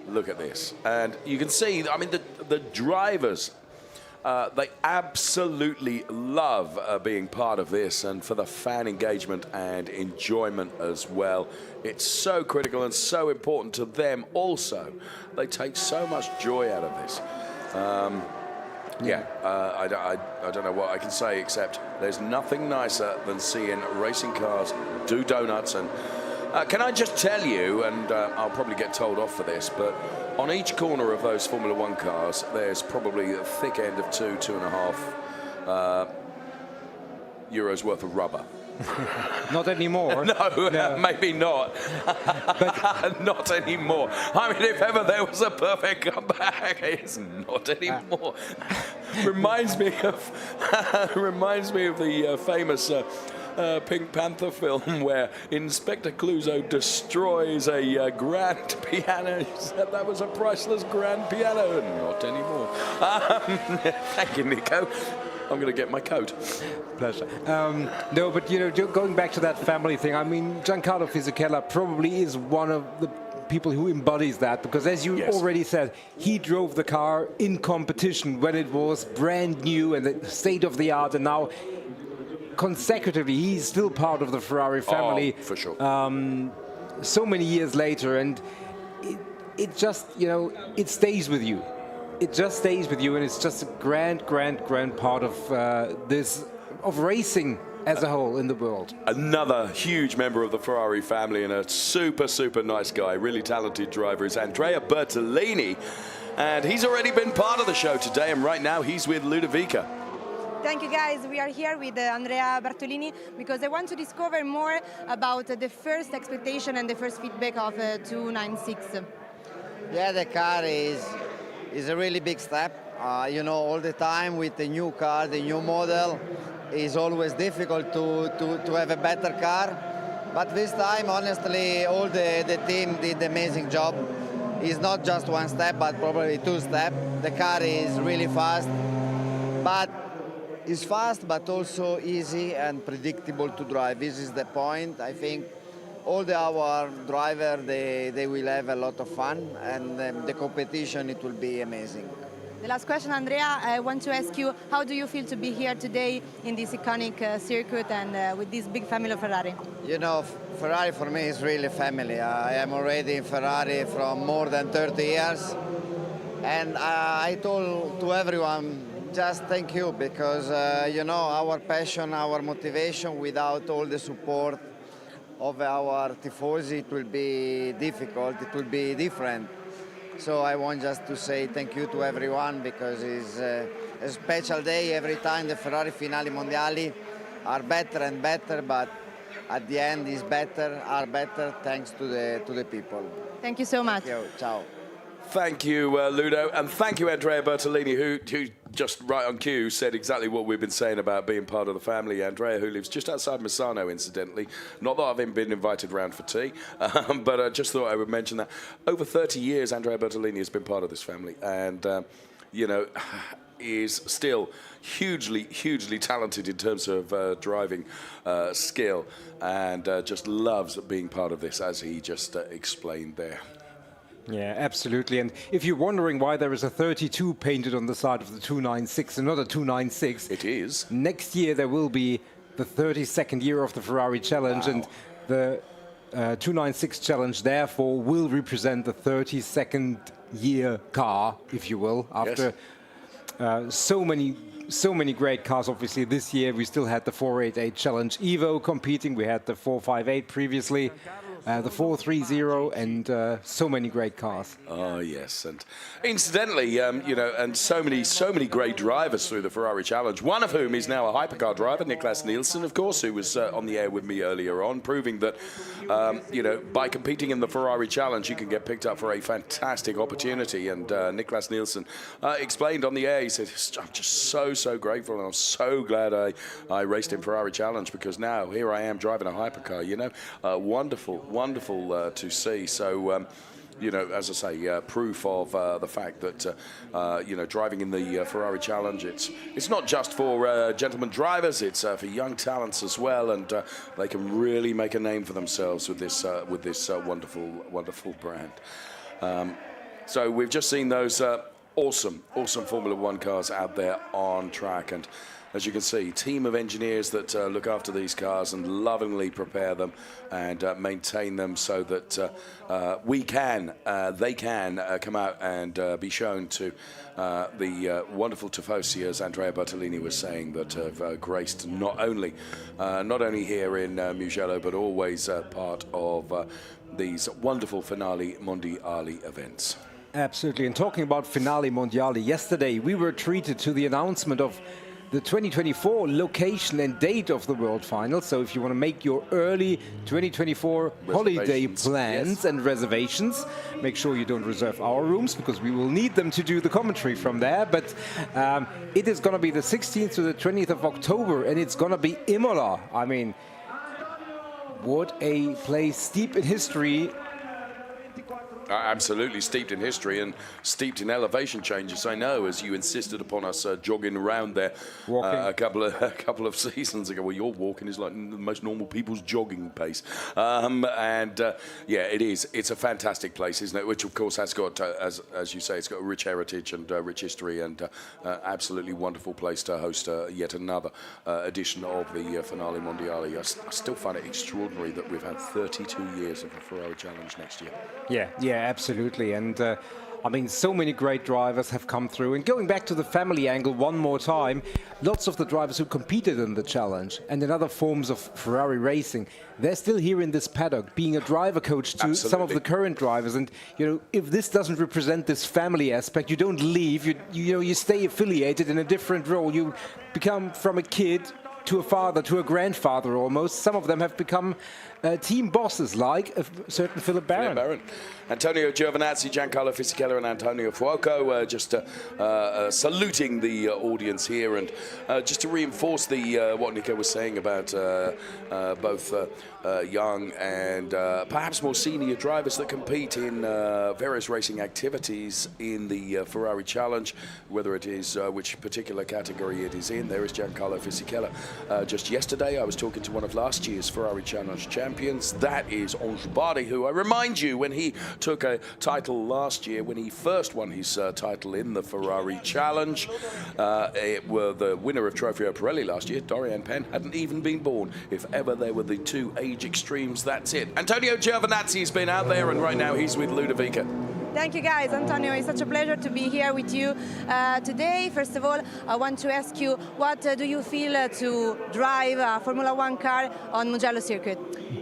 Speaker 1: Look at this. And you can see, I mean, the drivers, they absolutely love being part of this, and for the fan engagement and enjoyment as well. It's so critical and so important to them also. They take so much joy out of this. I don't know what I can say, except there's nothing nicer than seeing racing cars do donuts. And can I just tell you, and I'll probably get told off for this, but on each corner of those Formula One cars, there's probably a thick end of 2.5 euros worth of rubber.
Speaker 6: Not anymore.
Speaker 1: No, maybe not. But not anymore. I mean, if ever there was a perfect comeback, it's not anymore. reminds me of the famous Pink Panther film where Inspector Clouseau destroys a grand piano. He said that was a priceless grand piano. Not anymore. Thank you, Nico. I'm going to get my coat.
Speaker 6: Pleasure. No, but you know, going back to that family thing, I mean, Giancarlo Fisichella probably is one of the people who embodies that, because as you already said, he drove the car in competition when it was brand new and the state of the art, and now consecutively he's still part of the Ferrari family.
Speaker 1: Oh, for sure.
Speaker 6: So many years later, and it just, you know, it stays with you. It just stays with you, and it's just a grand part of this, of racing as a whole in the world.
Speaker 1: Another huge member of the Ferrari family and a super nice guy, really talented driver, is Andrea Bertolini, and he's already been part of the show today, and right now he's with Ludovica.
Speaker 7: Thank you, guys. We are here with Andrea Bertolini because I want to discover more about the first expectation and the first feedback of 296.
Speaker 5: Yeah, the car is a really big step. You know, all the time with the new car, the new model, is always difficult to have a better car. But this time, honestly, all the team did an amazing job. It's not just one step, but probably two steps. The car is really fast, but it's fast, but also easy and predictable to drive. This is the point. I think all our drivers, they will have a lot of fun, and the competition, it will be amazing.
Speaker 7: The last question, Andrea, I want to ask you, how do you feel to be here today in this iconic circuit and with this big family of Ferrari?
Speaker 5: You know, Ferrari for me is really family. I am already in Ferrari from more than 30 years, and I told to everyone, just thank you, because you know, our passion, our motivation, without all the support of our tifosi, it will be difficult, it will be different. So I want just to say thank you to everyone, because it's a special day. Every time the Ferrari Finali Mondiali are better and better, but at the end is better, are better thanks to the people.
Speaker 7: Thank you so much.
Speaker 5: Thank you. Ciao.
Speaker 1: Thank you, Ludo, and thank you, Andrea Bertolini, who just right on cue said exactly what we've been saying about being part of the family. Andrea, who lives just outside Misano, incidentally. Not that I've been invited round for tea, but I just thought I would mention that. Over 30 years, Andrea Bertolini has been part of this family, and, you know, is still hugely talented in terms of driving skill, and just loves being part of this, as he just explained there.
Speaker 6: Yeah, absolutely. And if you're wondering why there is a 32 painted on the side of the 296 and not a 296,
Speaker 1: it is.
Speaker 6: Next year there will be the 32nd year of the Ferrari Challenge, and the 296 Challenge therefore will represent the 32nd year car, if you will, after so many so many great cars. Obviously, this year we still had the 488 Challenge Evo competing. We had the 458 previously, the 430, and so many great cars.
Speaker 1: Oh yes, and incidentally, you know, and so many great drivers through the Ferrari Challenge. One of whom is now a hypercar driver, Niklas Nielsen, of course, who was on the air with me earlier on, proving that you know, by competing in the Ferrari Challenge, you can get picked up for a fantastic opportunity. And Niklas Nielsen explained on the air. He said, "I'm just so grateful, and I'm so glad I raced in Ferrari Challenge, because now here I am driving a hypercar." You know, wonderful to see. So. You know, as I say, proof of the fact that you know, driving in the Ferrari Challenge, it's not just for gentlemen drivers, it's for young talents as well, and they can really make a name for themselves with this wonderful brand. So we've just seen those awesome Formula One cars out there on track, and as you can see, team of engineers that look after these cars and lovingly prepare them and maintain them so that they can come out and be shown to the wonderful tifosi, as Andrea Bertolini was saying, that have graced not only here in Mugello, but always part of these wonderful Finali Mondiali events.
Speaker 6: Absolutely. And talking about Finali Mondiali, yesterday we were treated to the announcement of the 2024 location and date of the World Final. So if you want to make your early 2024 holiday plans and reservations, make sure you don't reserve our rooms, because we will need them to do the commentary from there. But it is going to be the 16th to the 20th of October, and it's going to be Imola. I mean, what a place steep in history.
Speaker 1: Absolutely steeped in history and steeped in elevation changes. I know, as you insisted upon us jogging around there a couple of seasons ago. Well, your walking is like the most normal people's jogging pace, and yeah, it is. It's a fantastic place, isn't it? Which, of course, has got, as you say, it's got a rich heritage and rich history, and absolutely wonderful place to host yet another edition of the Finali Mondiali. I still find it extraordinary that we've had 32 years of the Ferrari Challenge next year.
Speaker 6: Yeah, absolutely. And I mean, so many great drivers have come through. And going back to the family angle one more time, lots of the drivers who competed in the challenge and in other forms of Ferrari racing, they're still here in this paddock, being a driver coach to some of the current drivers. And, you know, if this doesn't represent this family aspect, you don't leave. You stay affiliated in a different role. You become from a kid to a father, to a grandfather almost. Some of them have become team bosses, like a certain Philip Barron.
Speaker 1: Antonio Giovinazzi, Giancarlo Fisichella and Antonio Fuoco just saluting the audience here, and just to reinforce the what Nico was saying about both young and perhaps more senior drivers that compete in various racing activities in the Ferrari Challenge, whether it is which particular category it is in. There is Giancarlo Fisichella. Just yesterday I was talking to one of last year's Ferrari Challenge champions. That is Ange Bardi, who I remind you, when he took a title last year, when he first won his title in the Ferrari Challenge, the winner of Trofeo Pirelli last year, Dorian Penn, hadn't even been born. If ever there were the two age extremes, that's it. Antonio Giovinazzi has been out there, and right now he's with Ludovica.
Speaker 7: Thank you, guys. Antonio, it's such a pleasure to be here with you today. First of all, I want to ask you, what do you feel to drive a Formula One car on Mugello circuit?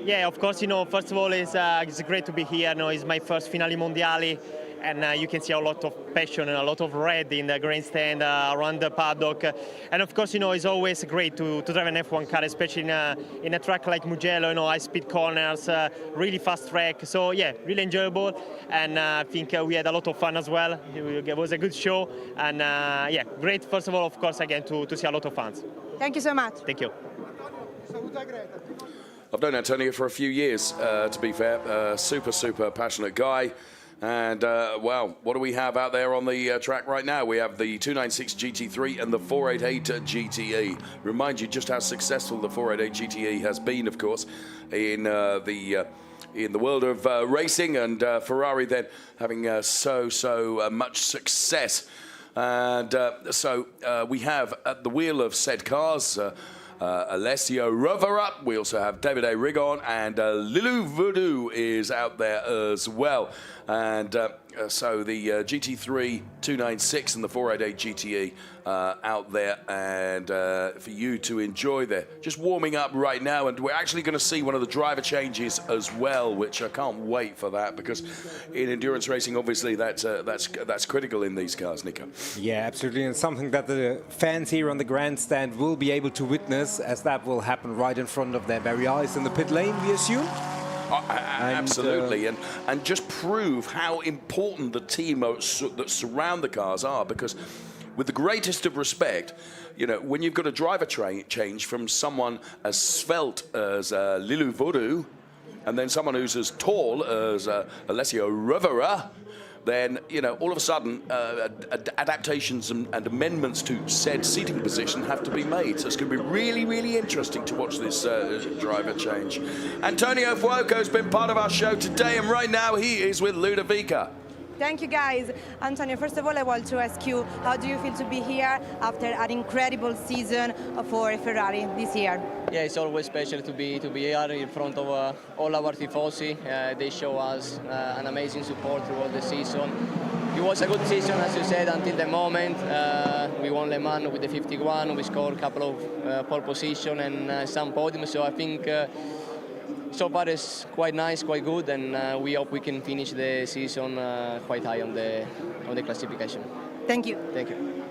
Speaker 12: Yeah, of course, you know, first of all, it's great to be here. You know, it's my first Finali Mondiali, and you can see a lot of passion and a lot of red in the grandstand around the paddock. And of course, you know, it's always great to drive an F1 car, especially in a track like Mugello, you know, high-speed corners, really fast track. So yeah, really enjoyable, and I think we had a lot of fun as well. It was a good show, and yeah, great, first of all, of course, again, to see a lot of fans.
Speaker 7: Thank you so much.
Speaker 12: Thank you.
Speaker 1: I've known Antonio for a few years, to be fair. Super passionate guy. And, well, what do we have out there on the track right now? We have the 296 GT3 and the 488 GTE. Remind you just how successful the 488 GTE has been, of course, in the world of racing, and Ferrari then having so much success. And so we have at the wheel of said cars Alessio Rovera. We also have David A. Rigon, and Lilou Voodoo is out there as well. And So the GT3 296 and the 488 GTE out there, and for you to enjoy there. Just warming up right now, and we're actually going to see one of the driver changes as well, which I can't wait for that, because in endurance racing, obviously that's critical in these cars, Nico.
Speaker 6: Yeah, absolutely, and something that the fans here on the grandstand will be able to witness, as that will happen right in front of their very eyes in the pit lane, we assume.
Speaker 1: Absolutely, and just prove how important the team that surround the cars are, because with the greatest of respect, you know, when you've got a driver change from someone as svelte as Lilu Vodu, and then someone who's as tall as Alessio Rivera, then, you know, all of a sudden adaptations and amendments to said seating position have to be made. So it's going to be really, really interesting to watch this driver change. Antonio Fuoco's been part of our show today, and right now he is with Ludovica.
Speaker 7: Thank you, guys. Antonio, first of all, I want to ask you, how do you feel to be here after an incredible season for Ferrari this year?
Speaker 13: Yeah, it's always special to be here in front of all our tifosi. They show us an amazing support throughout the season. It was a good season, as you said, until the moment. We won Le Mans with the 51. We scored a couple of pole position and some podiums. So I think so far it's quite nice, quite good, and we hope we can finish the season quite high on the classification.
Speaker 7: Thank you.
Speaker 13: Thank you.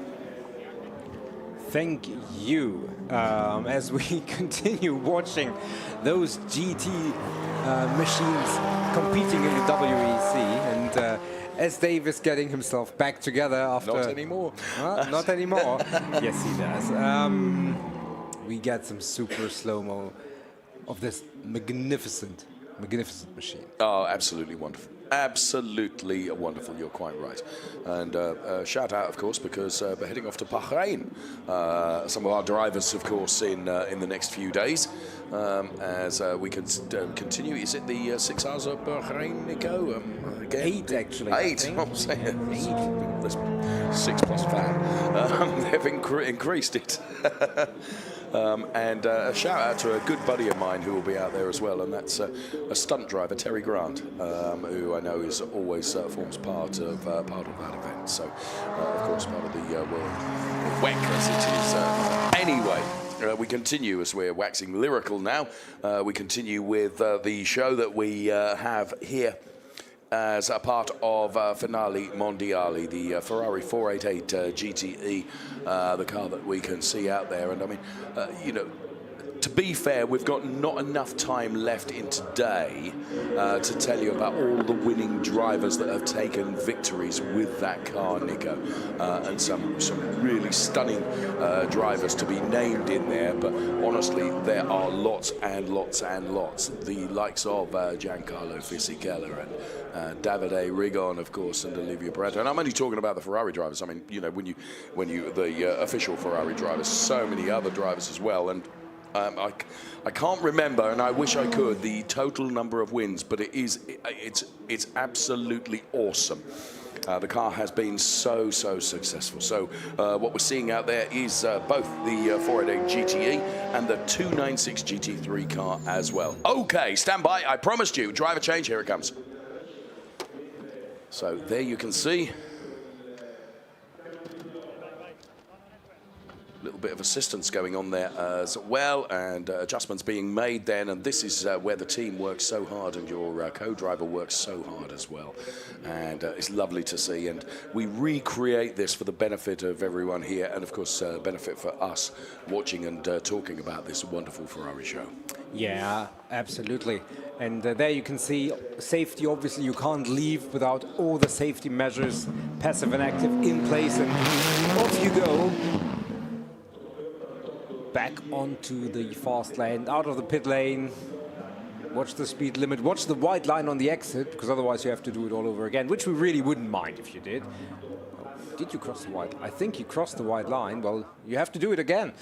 Speaker 6: Thank you. As we continue watching those GT machines competing in the WEC, and as Dave is getting himself back together after...
Speaker 1: Not anymore.
Speaker 6: Not anymore. Yes, he does. We get some super slow-mo of this magnificent machine.
Speaker 1: Oh, absolutely wonderful. Absolutely wonderful. You're quite right. And shout out, of course, because we're heading off to Bahrain. Some of our drivers, of course, in the next few days, as we can continue. Is it the 6 hours of Bahrain, Nico? Again?
Speaker 6: 8, actually.
Speaker 1: 8. I'm saying 8. There's 6 plus fan. They've increased it. And a shout out to a good buddy of mine who will be out there as well, and that's a stunt driver, Terry Grant, who I know is always forms part of that event. So, of course, part of the world WEC as it is. Anyway, we continue as we're waxing lyrical now. We continue with the show that we have here as a part of Finali Mondiali, the Ferrari 488 GTE, the car that we can see out there. And I mean, you know, to be fair, we've got not enough time left in today to tell you about all the winning drivers that have taken victories with that car, Nico, and some really stunning drivers to be named in there. But honestly, there are lots and lots and lots. The likes of Giancarlo Fisichella and Davide Rigon, of course, and Olivia Barretto. And I'm only talking about the Ferrari drivers. I mean, you know, when you the official Ferrari drivers, so many other drivers as well. And I can't remember, and I wish I could, the total number of wins, but it's absolutely awesome. The car has been so successful. So what we're seeing out there is both the 488 GTE and the 296 GT3 car as well. Okay, stand by. I promised you, driver change. Here it comes. So there you can see. Little bit of assistance going on there as well, and adjustments being made then, and this is where the team works so hard and your co-driver works so hard as well, and it's lovely to see, and we recreate this for the benefit of everyone here, and of course benefit for us watching and talking about this wonderful Ferrari show.
Speaker 6: Yeah, absolutely. And there you can see safety. Obviously you can't leave without all the safety measures, passive and active, in place, and off you go. Back onto the fast lane, out of the pit lane. Watch the speed limit, watch the white line on the exit, because otherwise you have to do it all over again, which we really wouldn't mind if you did. Did you cross the white? I think you crossed the white line. Well, you have to do it again.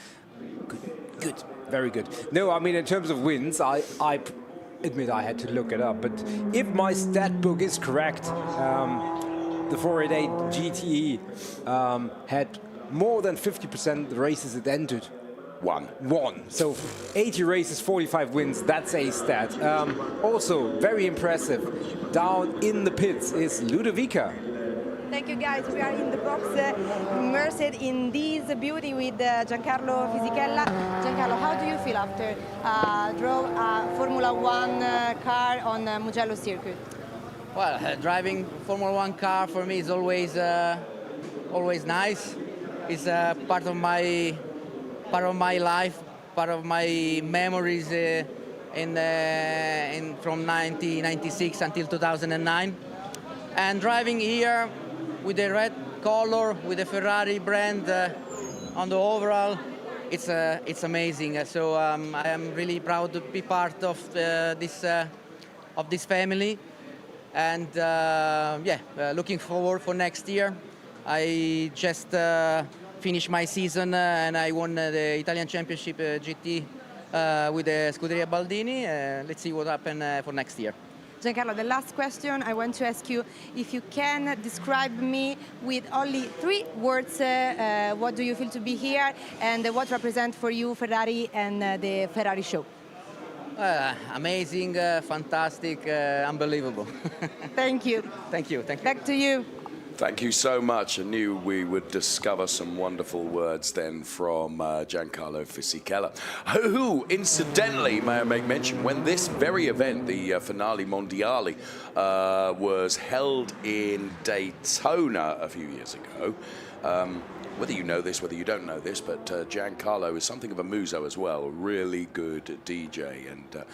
Speaker 6: Good, very good. No, I mean, in terms of wins, I admit I had to look it up, but if my stat book is correct, the 488 GTE had more than 50% of the races it entered
Speaker 1: One.
Speaker 6: So 80 races, 45 wins, that's a stat. Also, very impressive, down in the pits is Ludovica.
Speaker 7: Thank you, guys. We are in the box, immersed in this beauty with Giancarlo Fisichella. Giancarlo, how do you feel after drove a Formula One car on Mugello circuit?
Speaker 14: Well, driving Formula One car for me is always nice. It's part of my life, part of my memories from 1996 until 2009. And driving here with the red color, with the Ferrari brand on the overall, it's amazing. So I am really proud to be part of this family. And looking forward for next year. I just finished my season and I won the Italian Championship GT with the Scuderia Baldini. Let's see what happens for next year.
Speaker 7: Giancarlo, the last question, I want to ask you if you can describe me with only 3 words, what do you feel to be here and what represent for you Ferrari and the Ferrari show?
Speaker 14: Amazing, fantastic, unbelievable.
Speaker 7: Thank you.
Speaker 14: Thank you.
Speaker 7: Back to you.
Speaker 1: Thank you so much. I knew we would discover some wonderful words then from Giancarlo Fisichella, who, incidentally, may I make mention, when this very event, the Finali Mondiali, was held in Daytona a few years ago, whether you know this, whether you don't know this, but Giancarlo is something of a muso as well, a really good DJ. And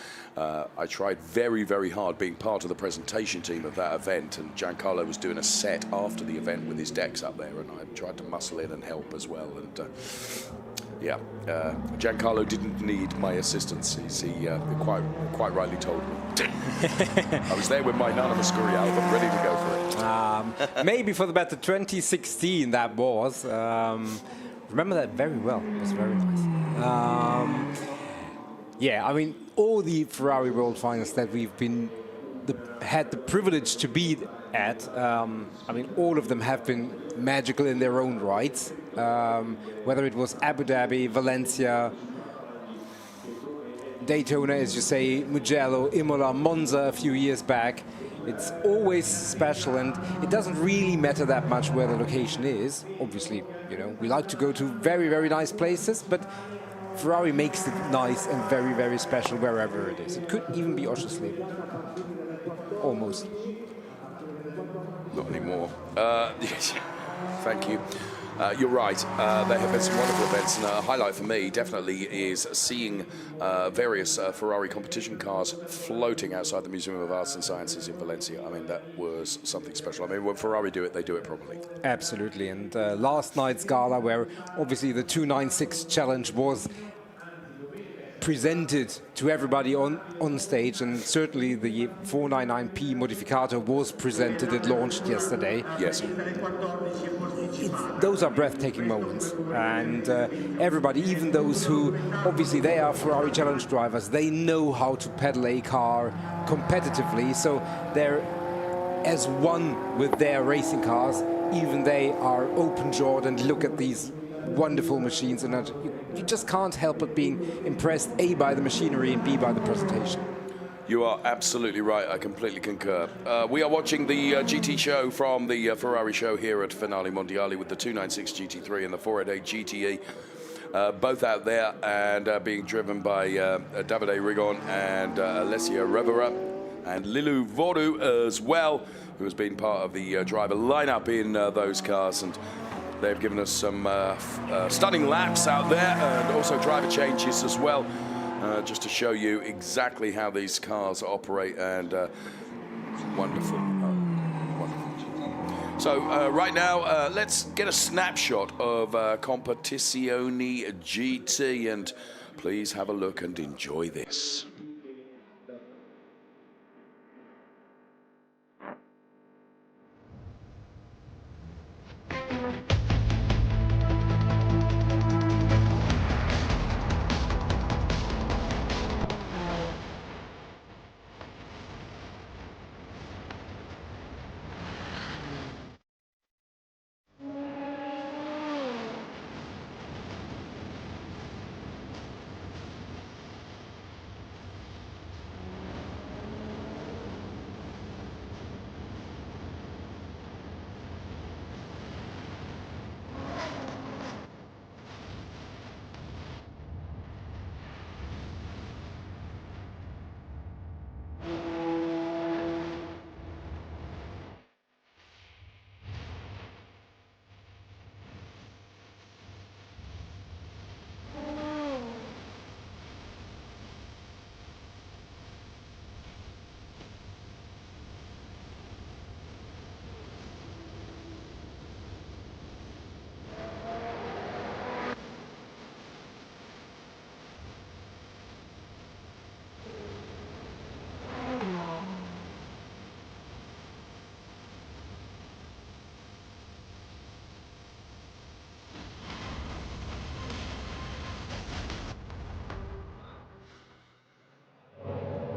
Speaker 1: I tried very, very hard being part of the presentation team of that event. And Giancarlo was doing a set after the event with his decks up there. And I tried to muscle in and help as well. And Giancarlo didn't need my assistance. He quite rightly told me. I was there with my Nana Muscuri album, ready to go for it.
Speaker 6: Maybe for the better 2016 that was. Remember that very well. It was very nice. I mean, all the Ferrari World Finals that we've had the privilege to be at, I mean, all of them have been magical in their own rights. Whether it was Abu Dhabi, Valencia, Daytona, as you say, Mugello, Imola, Monza a few years back. It's always special, and it doesn't really matter that much where the location is. Obviously, you know, we like to go to very, very nice places, but Ferrari makes it nice and very, very special wherever it is. It could even be Oschersleben. Almost.
Speaker 1: Not anymore. Thank you. You're right. There have been some wonderful events, and a highlight for me definitely is seeing various Ferrari competition cars floating outside the Museum of Arts and Sciences in Valencia. I mean, that was something special. I mean, when Ferrari do it, they do it properly.
Speaker 6: Absolutely. And last night's gala, where obviously the 296 challenge was presented to everybody on stage, and certainly the 499P Modificata was presented. It launched yesterday.
Speaker 1: Yes.
Speaker 6: Those are breathtaking moments, and everybody, even those who obviously they are Ferrari challenge drivers, they know how to pedal a car competitively, so they're as one with their racing cars. Even they are open-jawed and look at these wonderful machines, and you just can't help but being impressed, A, by the machinery, and B, by the presentation.
Speaker 1: You are absolutely right. I completely concur. We are watching the GT show from the Ferrari show here at Finali Mondiali with the 296 GT3 and the 488 GTE. Both out there and being driven by Davide Rigon and Alessia Rivera and Lilu Vodu as well, who has been part of the driver lineup in those cars. And they've given us some stunning laps out there and also driver changes as well. Just to show you exactly how these cars operate, and wonderful. Wonderful. So right now, let's get a snapshot of Competizione GT, and please have a look and enjoy this.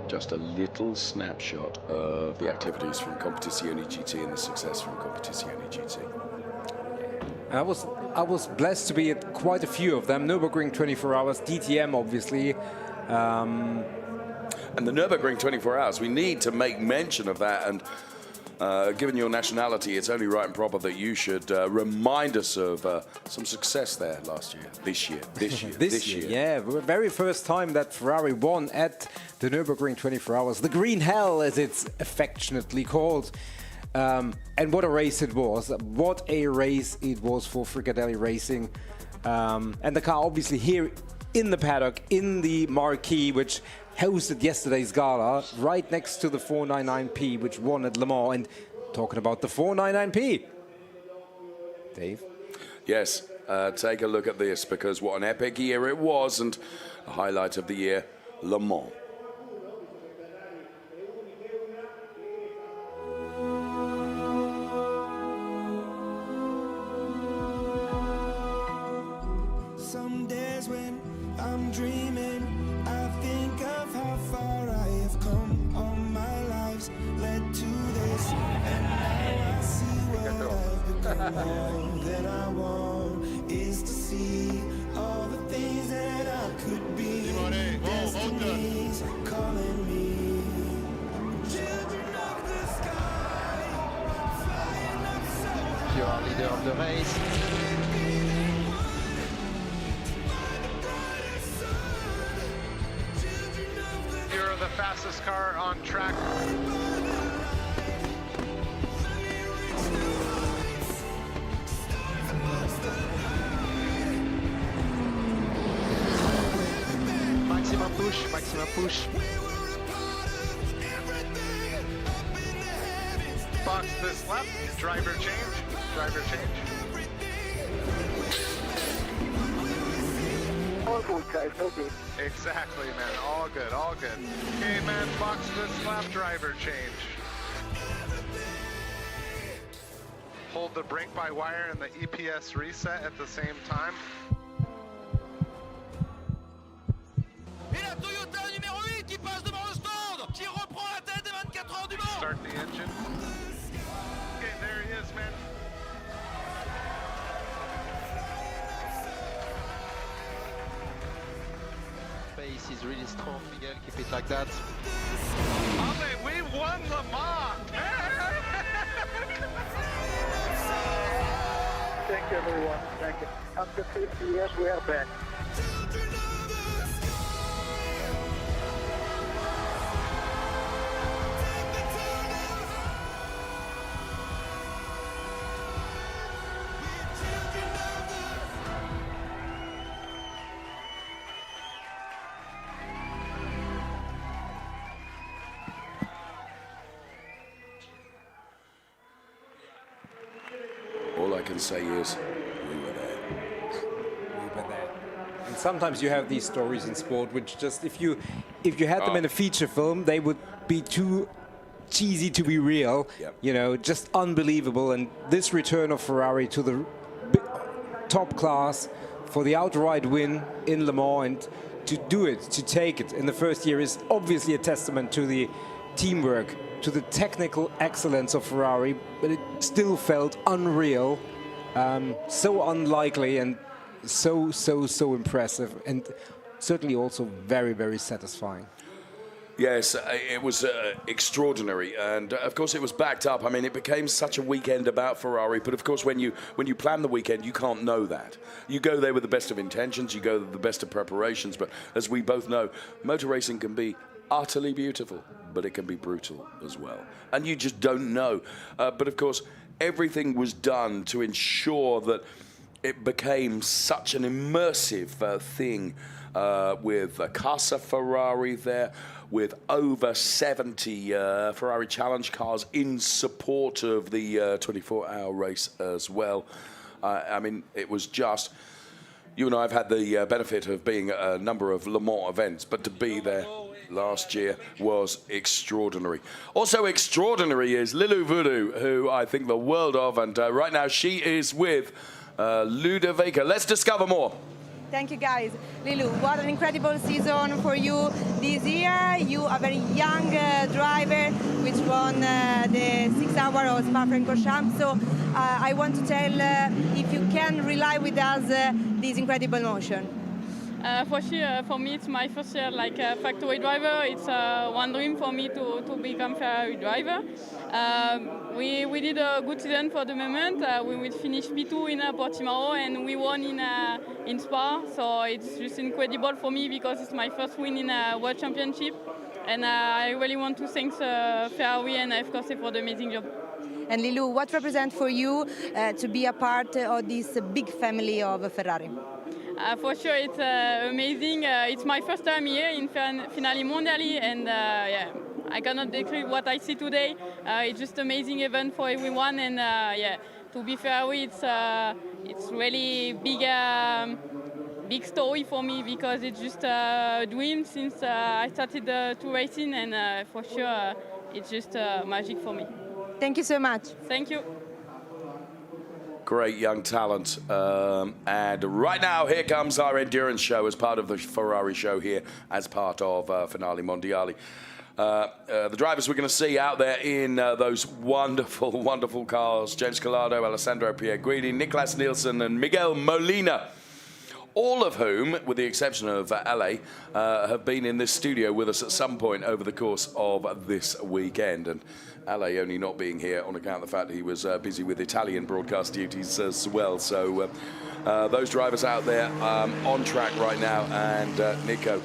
Speaker 1: Just a little snapshot of the activities from Competizione GT and the success from Competizione GT.
Speaker 6: I was blessed to be at quite a few of them. Nürburgring 24 Hours, DTM obviously.
Speaker 1: And the Nürburgring 24 Hours, we need to make mention of that. And given your nationality, it's only right and proper that you should remind us of some success there this year.
Speaker 6: This year. Yeah, the very first time that Ferrari won at the Nürburgring 24 Hours, the Green Hell as it's affectionately called. And what a race it was. What a race it was for Fricadelli Racing. And the car obviously here in the paddock, in the marquee, which hosted yesterday's Gala, right next to the 499P, which won at Le Mans. And talking about the 499P, Dave?
Speaker 1: Yes, take a look at this, because what an epic year it was, and a highlight of the year, Le Mans.
Speaker 15: Some days when I'm dreaming, I think of how far I have come. All my lives led to this, and now I see what I've become. All that I want is to see all the things that I could be. Destiny's calling me. Children of the sky, flying up so high.
Speaker 16: You are leader of the race.
Speaker 3: You're the fastest car on track.
Speaker 16: Maximum push, maximum push.
Speaker 3: Box this left, driver change, driver change.
Speaker 2: All good, guys, all good.
Speaker 3: Exactly, man, all good, all good. Okay, man, box this left, driver change. Hold the brake-by-wire and the EPS reset at the same time.
Speaker 10: Et la Toyota numéro 8 qui passe devant le stand, qui reprend la tête des 24 heures du Mans.
Speaker 3: Start the engine. Okay, there he is, man.
Speaker 16: Pace is really strong, Miguel. Keep it like that.
Speaker 3: Ale, we won Le Mans!
Speaker 2: Thank you, everyone. Thank you. After 50 years, we are back.
Speaker 1: All I can say is, we were there.
Speaker 6: We were there. And sometimes you have these stories in sport which just, if you had them in a feature film, they would be too cheesy to be real.
Speaker 1: Yep.
Speaker 6: You know, just unbelievable. And this return of Ferrari to the top class for the outright win in Le Mans, and to do it, to take it in the first year, is obviously a testament to the teamwork, to the technical excellence of Ferrari, but it still felt unreal, so unlikely, and so impressive, and certainly also very, very satisfying.
Speaker 1: Yes, it was extraordinary, and of course it was backed up. I mean, it became such a weekend about Ferrari, but of course when you plan the weekend, you can't know that. You go there with the best of intentions, you go with the best of preparations, but as we both know, motor racing can be utterly beautiful, but it can be brutal as well, and you just don't know. But of course, everything was done to ensure that it became such an immersive thing, with Casa Ferrari there, with over 70 Ferrari Challenge cars in support of the 24-hour race as well. I mean, it was just... You and I have had the benefit of being at a number of Le Mans events, but to be there last year was extraordinary. Also extraordinary is Lilou Voodoo, who I think the world of, and right now she is with Ludovica. Let's discover more.
Speaker 7: Thank you, guys. Lilu, what an incredible season for you this year. You are a very young driver, which won the 6 hour of Spa-Francorchamps. So I want to tell if you can rely with us this incredible motion.
Speaker 17: For sure, for me it's my first year like a factory driver. It's one dream for me to become Ferrari driver. We did a good season for the moment. We will finish P2 in Portimao and we won in Spa. So it's just incredible for me because it's my first win in a World Championship. And I really want to thank Ferrari and F Corse for the amazing job.
Speaker 7: And Lilu, what represents for you to be a part of this big family of Ferrari?
Speaker 17: For sure, it's amazing. It's my first time here in Finali Mondiali, and yeah, I cannot describe what I see today. It's just amazing event for everyone, and yeah, to be Ferrari, it's really big story for me because it's just a dream since I started to racing, and for sure, it's just magic for me.
Speaker 7: Thank you so much.
Speaker 17: Thank you.
Speaker 1: Great young talent. And right now, here comes our endurance show as part of the Ferrari show here, as part of Finali Mondiali. The drivers we're going to see out there in those wonderful, wonderful cars: James Calado, Alessandro Pierguidi, Niklas Nielsen, and Miguel Molina. All of whom, with the exception of Ale, have been in this studio with us at some point over the course of this weekend. And Ale only not being here on account of the fact that he was busy with Italian broadcast duties as well. So those drivers out there on track right now. And Nico,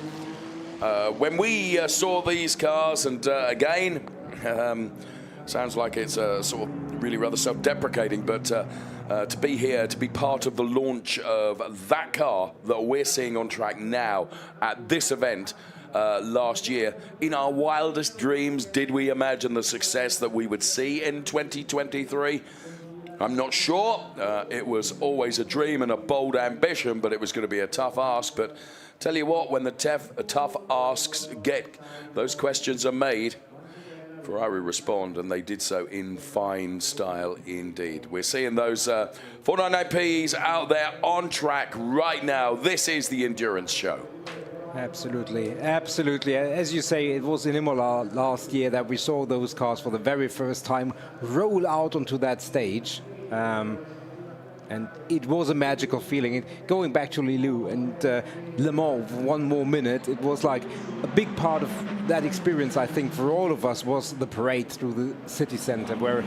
Speaker 1: when we saw these cars, and again, sounds like it's sort of really rather self-deprecating, but to be here, to be part of the launch of that car that we're seeing on track now at this event last year, in our wildest dreams, did we imagine the success that we would see in 2023? I'm not sure. It was always a dream and a bold ambition, but it was going to be a tough ask. But tell you what, when the tough asks those questions are made, Ferrari respond, and they did so in fine style indeed. We're seeing those 499Ps out there on track right now. This is the endurance show.
Speaker 6: Absolutely, absolutely. As you say, it was in Imola last year that we saw those cars for the very first time roll out onto that stage. And it was a magical feeling. Going back to Lilu and Le Mans, one more minute, it was like a big part of that experience, I think, for all of us was the parade through the city center, where,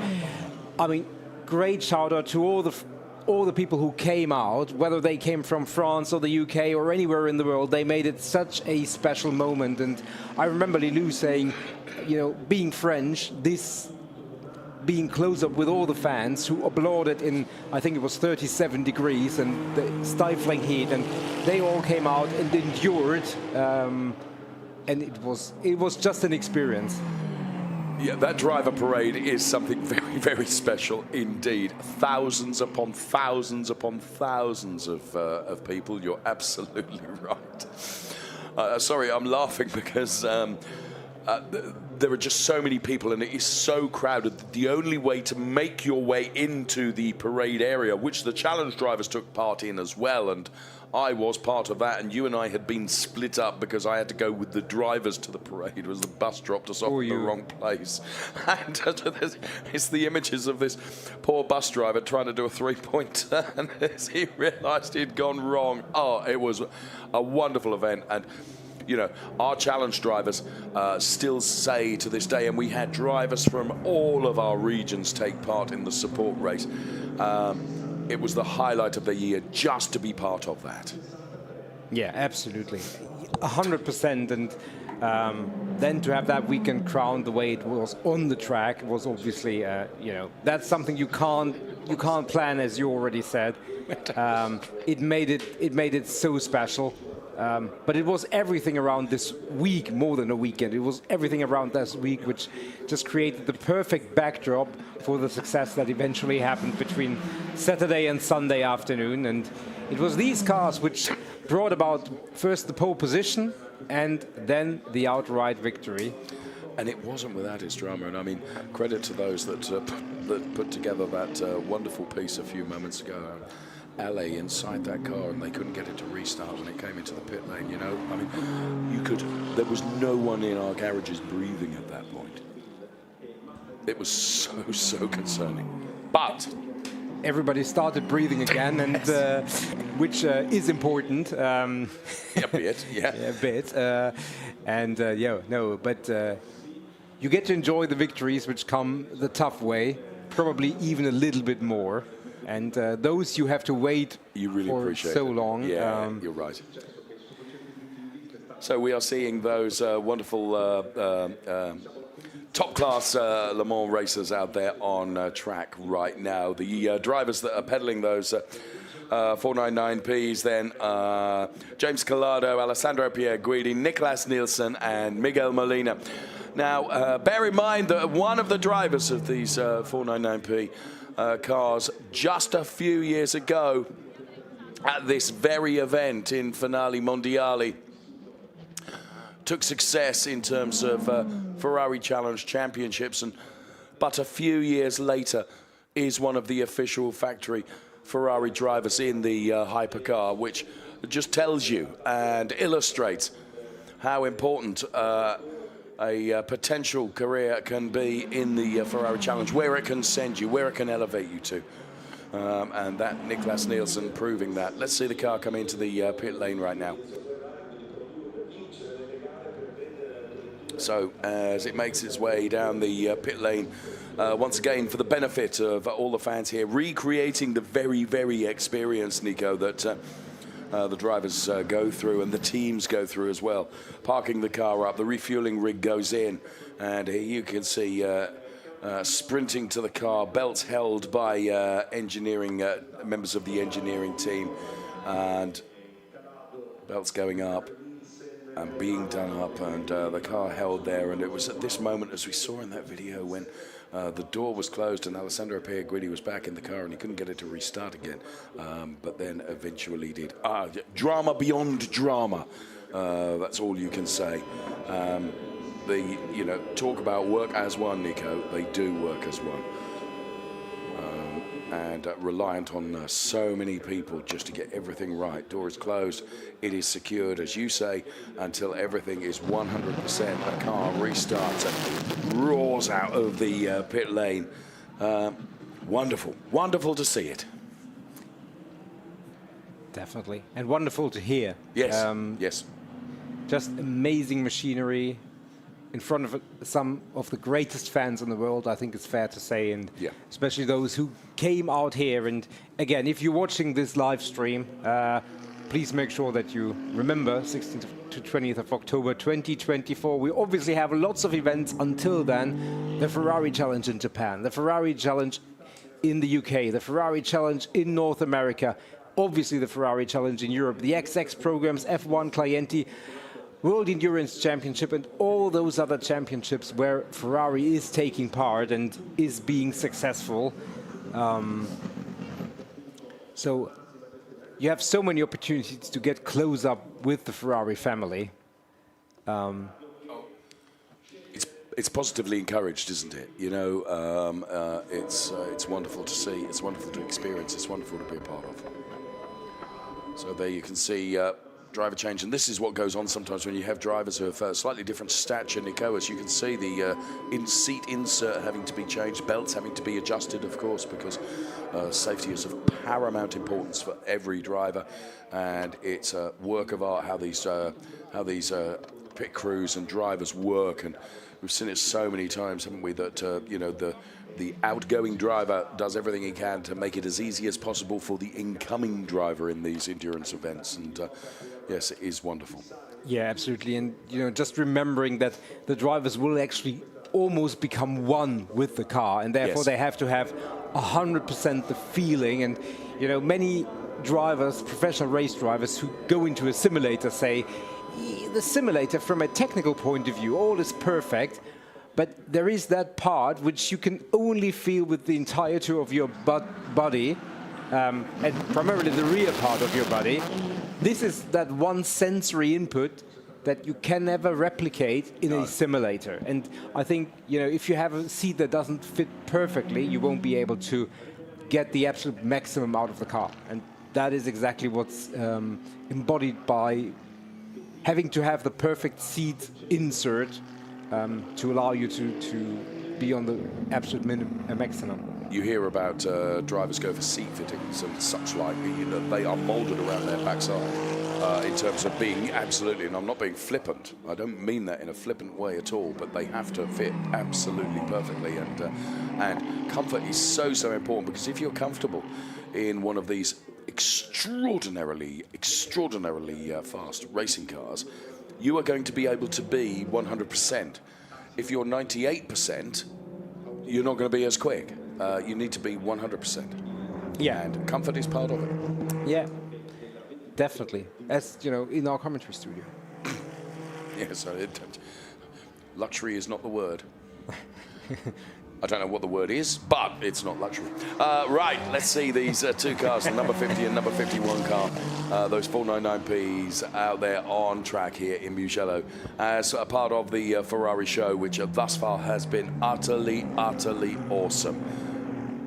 Speaker 6: I mean, great shout out to all the people who came out, whether they came from France or the UK or anywhere in the world. They made it such a special moment. And I remember Lilu saying, you know, being French, this being close up with all the fans who applauded in, I think it was 37 degrees and the stifling heat, and they all came out and endured, and it was just an experience.
Speaker 1: Yeah, that driver parade is something very, very special indeed. Thousands upon thousands upon thousands of people. You're absolutely right. Sorry, I'm laughing because there are just so many people and it is so crowded that the only way to make your way into the parade area, which the challenge drivers took part in as well, and I was part of that, and you and I had been split up because I had to go with the drivers to the parade. It was the bus dropped us off in the wrong place. And it's the images of this poor bus driver trying to do a three-point turn as he realised he'd gone wrong. Oh, it was a wonderful event. And you know, our challenge drivers still say to this day, and we had drivers from all of our regions take part in the support race. It was the highlight of the year just to be part of that.
Speaker 6: Yeah, absolutely. 100%. And then to have that weekend crowned the way it was on the track was obviously, you know, that's something you can't plan, as you already said. It made it so special. But it was everything around this week, more than a weekend. It was everything around this week which just created the perfect backdrop for the success that eventually happened between Saturday and Sunday afternoon. And it was these cars which brought about first the pole position and then the outright victory.
Speaker 1: And it wasn't without its drama. And I mean, credit to those that put together that wonderful piece a few moments ago. LA inside that car, and they couldn't get it to restart when it came into the pit lane. You know, I mean, there was no one in our garages breathing at that point. It was so concerning. But
Speaker 6: everybody started breathing again, and which is important.
Speaker 1: A bit, yeah.
Speaker 6: A bit. But you get to enjoy the victories which come the tough way, probably even a little bit more. And those you have to wait for so long.
Speaker 1: Yeah, you're right. So we are seeing those wonderful top-class Le Mans racers out there on track right now. The drivers that are pedaling those 499Ps then James Calado, Alessandro Pierguidi, Nicolas Nielsen and Miguel Molina. Now, bear in mind that one of the drivers of these 499P cars just a few years ago at this very event in Finali Mondiali took success in terms of Ferrari Challenge Championships, but a few years later is one of the official factory Ferrari drivers in the Hypercar, which just tells you and illustrates how important a potential career can be in the Ferrari Challenge, where it can send you, where it can elevate you to. And that Nicolas Nielsen proving that. Let's see the car come into the pit lane right now. So as it makes its way down the pit lane, once again, for the benefit of all the fans here, recreating the very experienced, Nico, that the drivers go through and the teams go through as well. Parking the car up, the refueling rig goes in, and here you can see sprinting to the car, belts held by engineering members of the engineering team, and belts going up and being done up, and the car held there. And it was at this moment, as we saw in that video, when the door was closed and Alessandro Pierguidi was back in the car and he couldn't get it to restart again, but then eventually did. Drama beyond drama. That's all you can say. Talk about work as one, Nico. They do work as one. And reliant on so many people just to get everything right. Door is closed, it is secured, as you say, until everything is 100%. The car restarts and roars out of the pit lane. Wonderful to see it.
Speaker 6: Definitely, and wonderful to hear.
Speaker 1: Yes, yes.
Speaker 6: Just amazing machinery in front of some of the greatest fans in the world, I think it's fair to say, and especially those who came out here. And again, if you're watching this live stream, please make sure that you remember 16th to 20th of October 2024. We obviously have lots of events until then. The Ferrari Challenge in Japan, the Ferrari Challenge in the UK, the Ferrari Challenge in North America, obviously the Ferrari Challenge in Europe, the XX programs, F1 Clienti, World Endurance Championship, and all those other championships where Ferrari is taking part and is being successful. So you have so many opportunities to get close up with the Ferrari family.
Speaker 1: It's positively encouraged, isn't it? You know, it's wonderful to see. It's wonderful to experience. It's wonderful to be a part of. So there you can see driver change, and this is what goes on sometimes when you have drivers who have slightly different stature, Nico. As you can see, the seat insert having to be changed, belts having to be adjusted, of course, because safety is of paramount importance for every driver, and it's a work of art how these pit crews and drivers work. And we've seen it so many times, haven't we, that you know, the outgoing driver does everything he can to make it as easy as possible for the incoming driver in these endurance events. And yes, it is wonderful.
Speaker 6: Yeah, absolutely. And you know, just remembering that the drivers will actually almost become one with the car, and therefore they have to have 100% the feeling. And you know, many drivers, professional race drivers who go into a simulator say, the simulator from a technical point of view, all is perfect, but there is that part which you can only feel with the entirety of your body, and primarily the rear part of your body. This is that one sensory input that you can never replicate in a simulator. And I think, you know, if you have a seat that doesn't fit perfectly, you won't be able to get the absolute maximum out of the car. And that is exactly what's embodied by having to have the perfect seat insert to allow you to be on the absolute maximum.
Speaker 1: You hear about drivers go for seat fittings and such like. They are moulded around their backside in terms of being absolutely, and I'm not being flippant, I don't mean that in a flippant way at all, but they have to fit absolutely perfectly, and comfort is so important, because if you're comfortable in one of these extraordinarily fast racing cars, you are going to be able to be 100%. If you're 98%, you're not going to be as quick. You need to be 100%.
Speaker 6: Yeah.
Speaker 1: And comfort is part of it.
Speaker 6: Yeah, definitely. As you know, in our commentary studio.
Speaker 1: Yeah, so luxury is not the word. I don't know what the word is, but it's not luxury. Right, let's see these two cars, the number 50 and number 51 car, those 499Ps out there on track here in Mugello as a part of the Ferrari show, which thus far has been utterly awesome.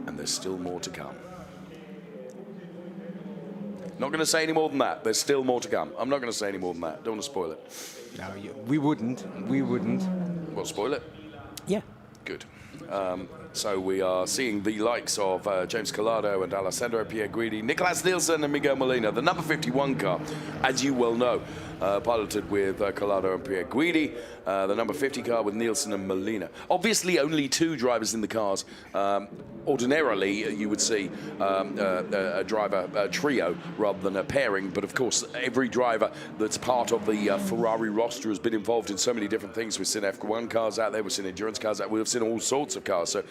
Speaker 1: And there's still more to come. Not going to say any more than that. There's still more to come. I'm not going to say any more than that. Don't want to spoil it.
Speaker 6: No, we wouldn't. We wouldn't.
Speaker 1: Well, spoil it?
Speaker 6: Yeah.
Speaker 1: Good. So we are seeing the likes of James Collado and Alessandro Pierguidi, Nicolas Nielsen and Miguel Molina. The number 51 car, as you well know, piloted with Collado and Pierguidi. The number 50 car with Nielsen and Molina. Obviously, only two drivers in the cars. Ordinarily, you would see a driver trio rather than a pairing. But of course, every driver that's part of the Ferrari roster has been involved in so many different things. We've seen F1 cars out there, we've seen endurance cars out there, we've seen all sorts of cars. So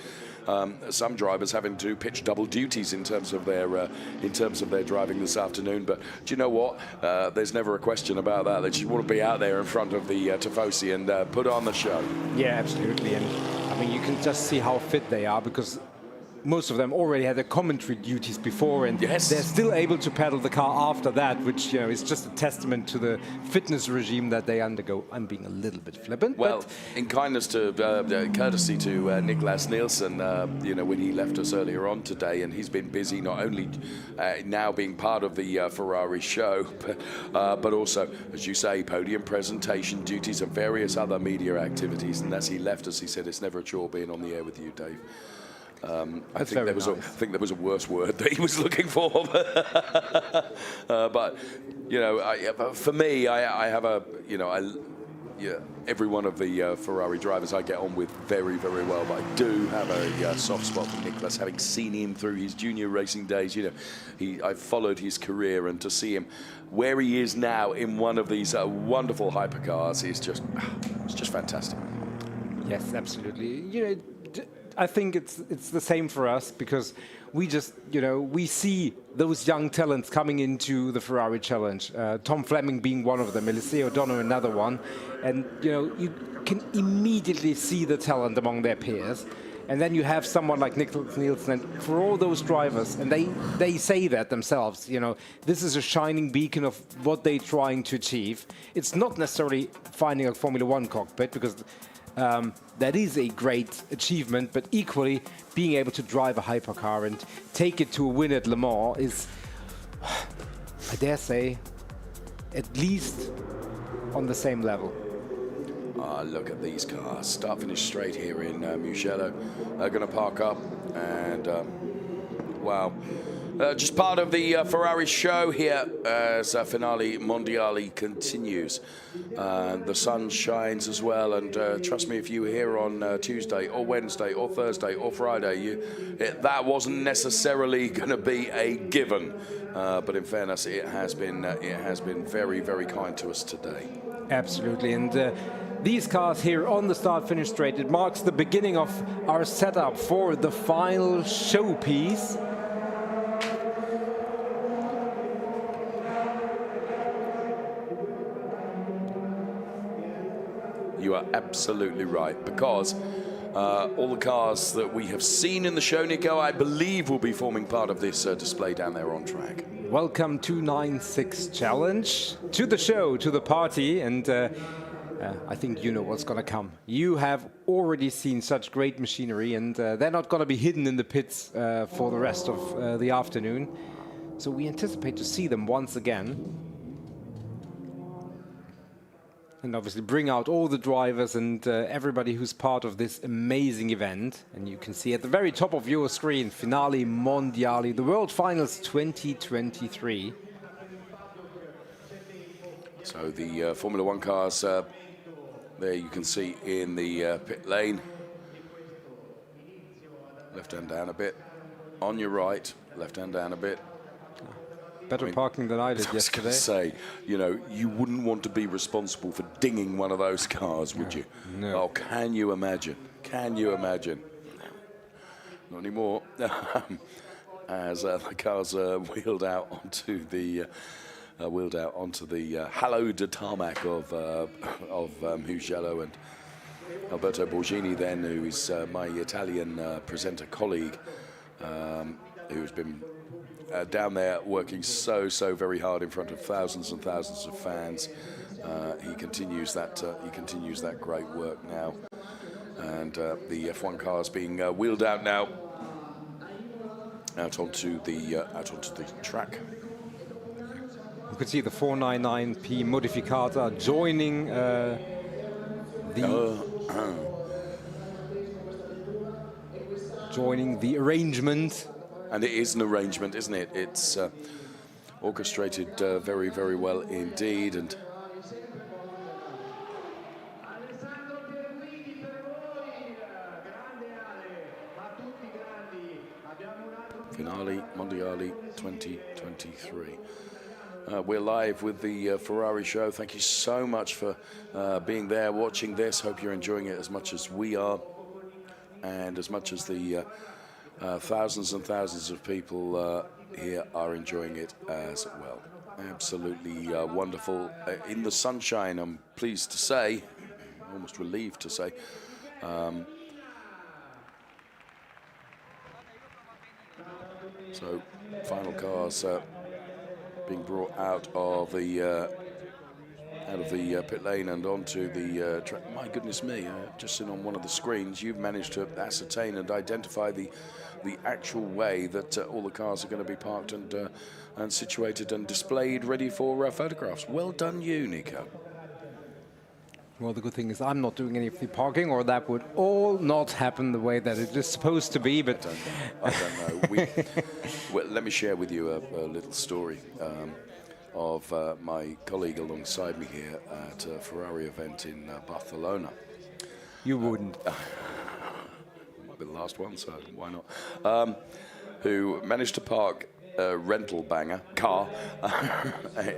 Speaker 1: some drivers having to pitch double duties in terms of their driving this afternoon. But do you know what? There's never a question about that. They just want to be out there in front of the Tifosi and put on the show.
Speaker 6: Yeah, absolutely. And I mean, you can just see how fit they are, because most of them already had their commentary duties before, and they're still able to pedal the car after that, which, you know, is just a testament to the fitness regime that they undergo. I'm being a little bit flippant.
Speaker 1: Well, in kindness to courtesy to Nicolas Nielsen, you know, when he left us earlier on today, and he's been busy not only now being part of the Ferrari show, but also, as you say, podium presentation duties and various other media activities. And as he left us, he said, "It's never a chore being on the air with you, Dave." I think there was a worse word that he was looking for. But you know, for me, I have a, you know, every one of the Ferrari drivers I get on with very well. But I do have a soft spot for Nicolas, having seen him through his junior racing days. You know, I've followed his career, and to see him where he is now in one of these wonderful hypercars is just, it's just fantastic.
Speaker 6: Yes, absolutely. You know, I think it's the same for us, because we just, you know, we see those young talents coming into the Ferrari Challenge. Tom Fleming being one of them, Eliseo O'Donnell another one, and you know, you can immediately see the talent among their peers. And then you have someone like Nicolas Nielsen, and for all those drivers, and they say that themselves, you know, this is a shining beacon of what they're trying to achieve. It's not necessarily finding a Formula One cockpit, because that is a great achievement, but equally being able to drive a hypercar and take it to a win at Le Mans is, I dare say, at least on the same level.
Speaker 1: Look at these cars. Start finish straight here in Mugello. They're going to park up, and wow. Just part of the Ferrari show here as Finali Mondiali continues. The sun shines as well, and trust me, if you were here on Tuesday or Wednesday or Thursday or Friday, that wasn't necessarily going to be a given. But in fairness, it has been very kind to us today.
Speaker 6: Absolutely, and these cars here on the start-finish straight, it marks the beginning of our setup for the final showpiece.
Speaker 1: You are absolutely right, because all the cars that we have seen in the show, Nico, I believe will be forming part of this display down there on track.
Speaker 6: Welcome to 9-6 Challenge, to the show, to the party, and I think you know what's going to come. You have already seen such great machinery, and they're not going to be hidden in the pits for the rest of the afternoon. So we anticipate to see them once again. And obviously bring out all the drivers and everybody who's part of this amazing event. And you can see at the very top of your screen, Finali Mondiali, the World Finals 2023.
Speaker 1: So the Formula One cars, there you can see in the pit lane. Left hand down a bit. On your right, left hand down a bit.
Speaker 6: Better parking than I did yesterday.
Speaker 1: I was going to say, you know, you wouldn't want to be responsible for dinging one of those cars, would you?
Speaker 6: No.
Speaker 1: Oh, can you imagine? Can you imagine? Not anymore. As the cars wheeled out onto the hallowed tarmac of Mugello, and Alberto Borghini, then, who is my Italian presenter colleague, who's been down there working so very hard in front of thousands and thousands of fans. He continues that great work now, and the F1 cars being wheeled out now, out onto the track.
Speaker 6: You can see the 499P Modificata joining joining the arrangement.
Speaker 1: And it is an arrangement, isn't it? It's orchestrated very well indeed. And Finali Mondiali 2023. We're live with the Ferrari show. Thank you so much for being there, watching this. Hope you're enjoying it as much as we are, and as much as the thousands and thousands of people here are enjoying it as well. Absolutely wonderful. In the sunshine, I'm pleased to say, almost relieved to say. So, final cars being brought out of the pit lane and onto the track. My goodness me! Just seen on one of the screens, you've managed to ascertain and identify the actual way that all the cars are going to be parked and situated and displayed, ready for photographs. Well done, you, Nico.
Speaker 6: Well, the good thing is I'm not doing any of the parking, or that would all not happen the way that it is supposed to be. But
Speaker 1: I don't know. Well, let me share with you a little story of my colleague alongside me here at a Ferrari event in Barcelona.
Speaker 6: You wouldn't.
Speaker 1: Might be the last one, so why not? Who managed to park a rental car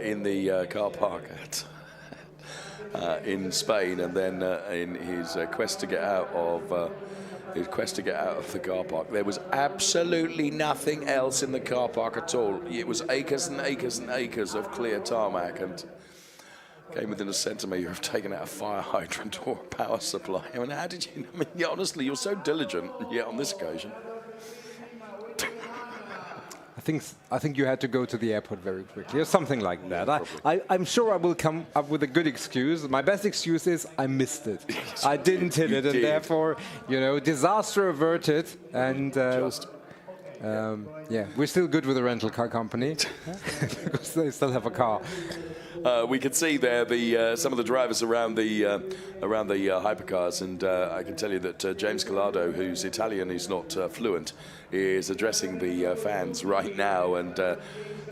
Speaker 1: in the car park at in Spain, and then in his quest to get out of the car park, there was absolutely nothing else in the car park at all. It was acres and acres and acres of clear tarmac, and came within a centimetre of taking out a fire hydrant or a power supply. I mean, how did you? I mean, yeah, honestly, you're so diligent. Yeah, on this occasion.
Speaker 6: I think you had to go to the airport very quickly, or something like that. I'm sure I will come up with a good excuse. My best excuse is I missed it. I didn't hit it, and therefore, you know, disaster averted. And yeah, we're still good with the rental car company because they still have a car.
Speaker 1: We can see there some of the drivers around the hypercars, and I can tell you that James Collado, who's Italian, he's not fluent, is addressing the fans right now. And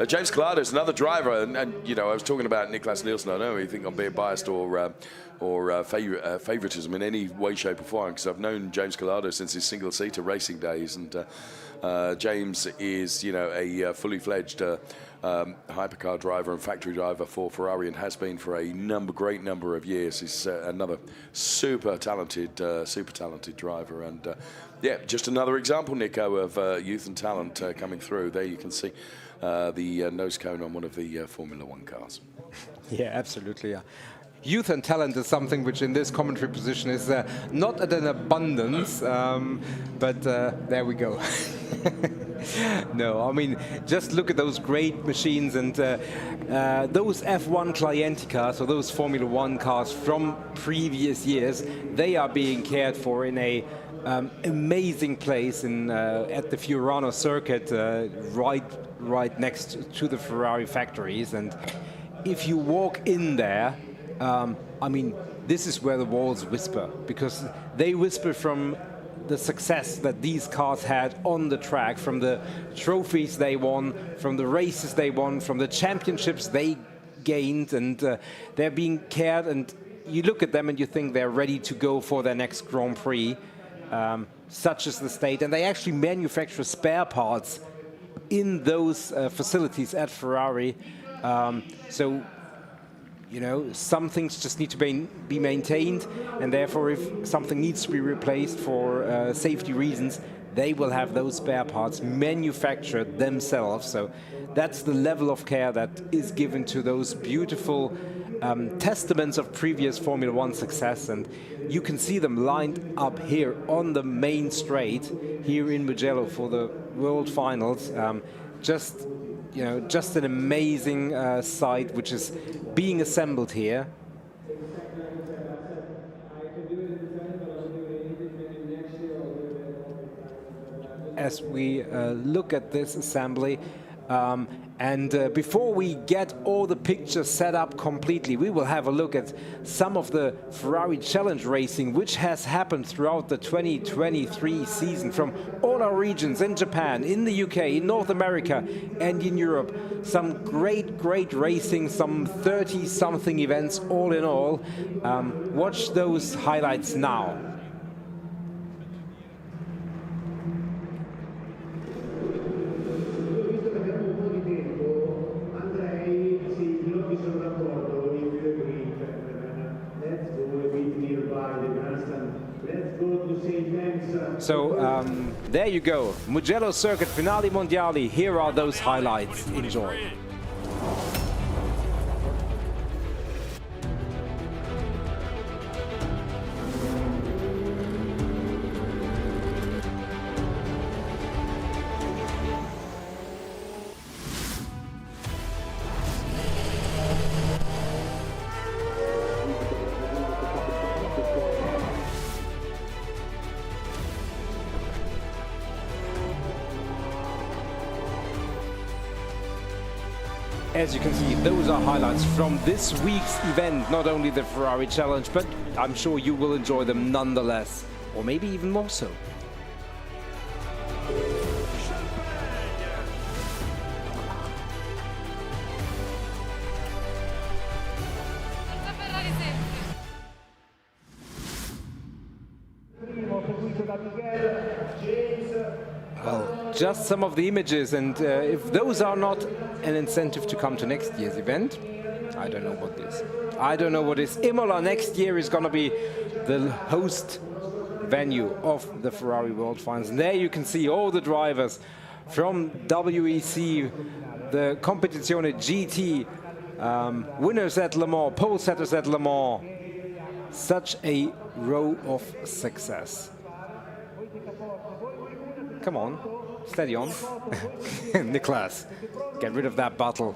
Speaker 1: James Collado is another driver, and you know, I was talking about Niklas Nielsen. I don't really think I'm being biased or favoritism in any way, shape or form, because I've known James Collado since his single-seater racing days, and James is, you know, a fully fledged hypercar driver and factory driver for Ferrari, and has been for a great number of years. He's another super talented driver, and yeah, just another example, Nico, of youth and talent coming through. There you can see the nose cone on one of the Formula One cars.
Speaker 6: Yeah, absolutely. Yeah. Youth and talent is something which in this commentary position is not at an abundance, but there we go. No, I mean, just look at those great machines, and those F1 Clienti cars, or those Formula One cars from previous years, they are being cared for in a amazing place in at the Fiorano circuit, right next to the Ferrari factories. And if you walk in there, I mean, this is where the walls whisper, because they whisper from the success that these cars had on the track, from the trophies they won, from the races they won, from the championships they gained, and they're being cared. And you look at them and you think they're ready to go for their next Grand Prix. Such is the state, and they actually manufacture spare parts in those facilities at Ferrari. So, you know, some things just need to be maintained, and therefore if something needs to be replaced for safety reasons, they will have those spare parts manufactured themselves. So that's the level of care that is given to those beautiful testaments of previous Formula One success. And you can see them lined up here on the main straight here in Mugello for the World Finals. Just an amazing sight which is being assembled here. As we look at this assembly, before we get all the pictures set up completely, we will have a look at some of the Ferrari Challenge racing which has happened throughout the 2023 season from all our regions, in Japan, in the UK, in North America and in Europe. Some great racing, some 30-something events all in all. Watch those highlights now. So there you go, Mugello Circuit Finali Mondiali. Here are those highlights. Enjoy. As you can see, those are highlights from this week's event, not only the Ferrari Challenge, but I'm sure you will enjoy them nonetheless, or maybe even more so. Well, just some of the images, and if those are not an incentive to come to next year's event, I don't know what is. I don't know what is. Imola next year is going to be the host venue of the Ferrari World Finals. And there you can see all the drivers from WEC, the Competizione GT, winners at Le Mans, pole setters at Le Mans. Such a row of success. Come on, steady on. Nicholas, get rid of that bottle.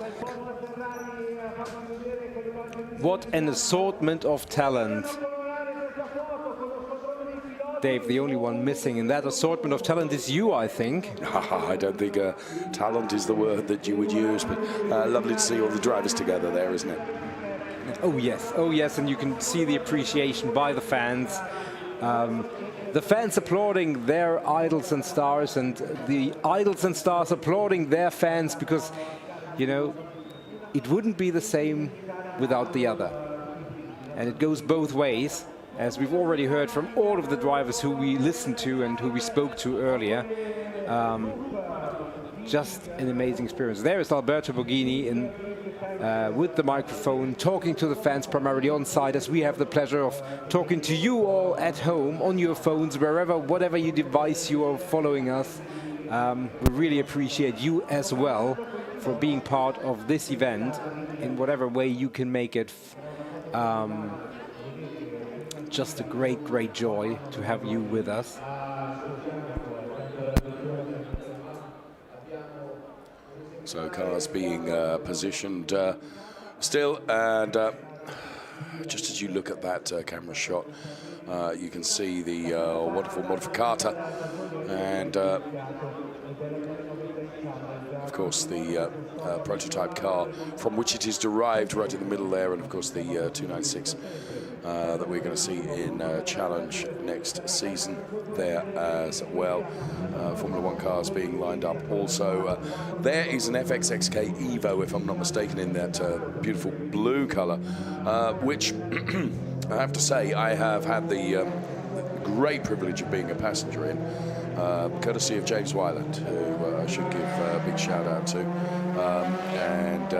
Speaker 6: What an assortment of talent. Dave, the only one missing in that assortment of talent is you, I think.
Speaker 1: I don't think talent is the word that you would use, but lovely to see all the drivers together there, isn't it?
Speaker 6: Oh yes, and you can see the appreciation by the fans. The fans applauding their idols and stars, and the idols and stars applauding their fans, because, you know, it wouldn't be the same without the other. And it goes both ways, as we've already heard from all of the drivers who we listened to and who we spoke to earlier. Just an amazing experience. There is Alberto Borghini with the microphone, talking to the fans primarily on site, as we have the pleasure of talking to you all at home, on your phones, wherever, whatever your device you are following us. We really appreciate you as well for being part of this event in whatever way you can make it. Just a great joy to have you with us.
Speaker 1: So cars being positioned still, and just as you look at that camera shot, You can see the wonderful Modificata, and of course the prototype car from which it is derived right in the middle there, and of course the 296 that we're going to see in Challenge next season there as well. Formula One cars being lined up also. There is an FXXK Evo, if I'm not mistaken, in that beautiful blue color, which I have to say I have had the great privilege of being a passenger in, courtesy of James Wyland, who I should give a big shout out to. And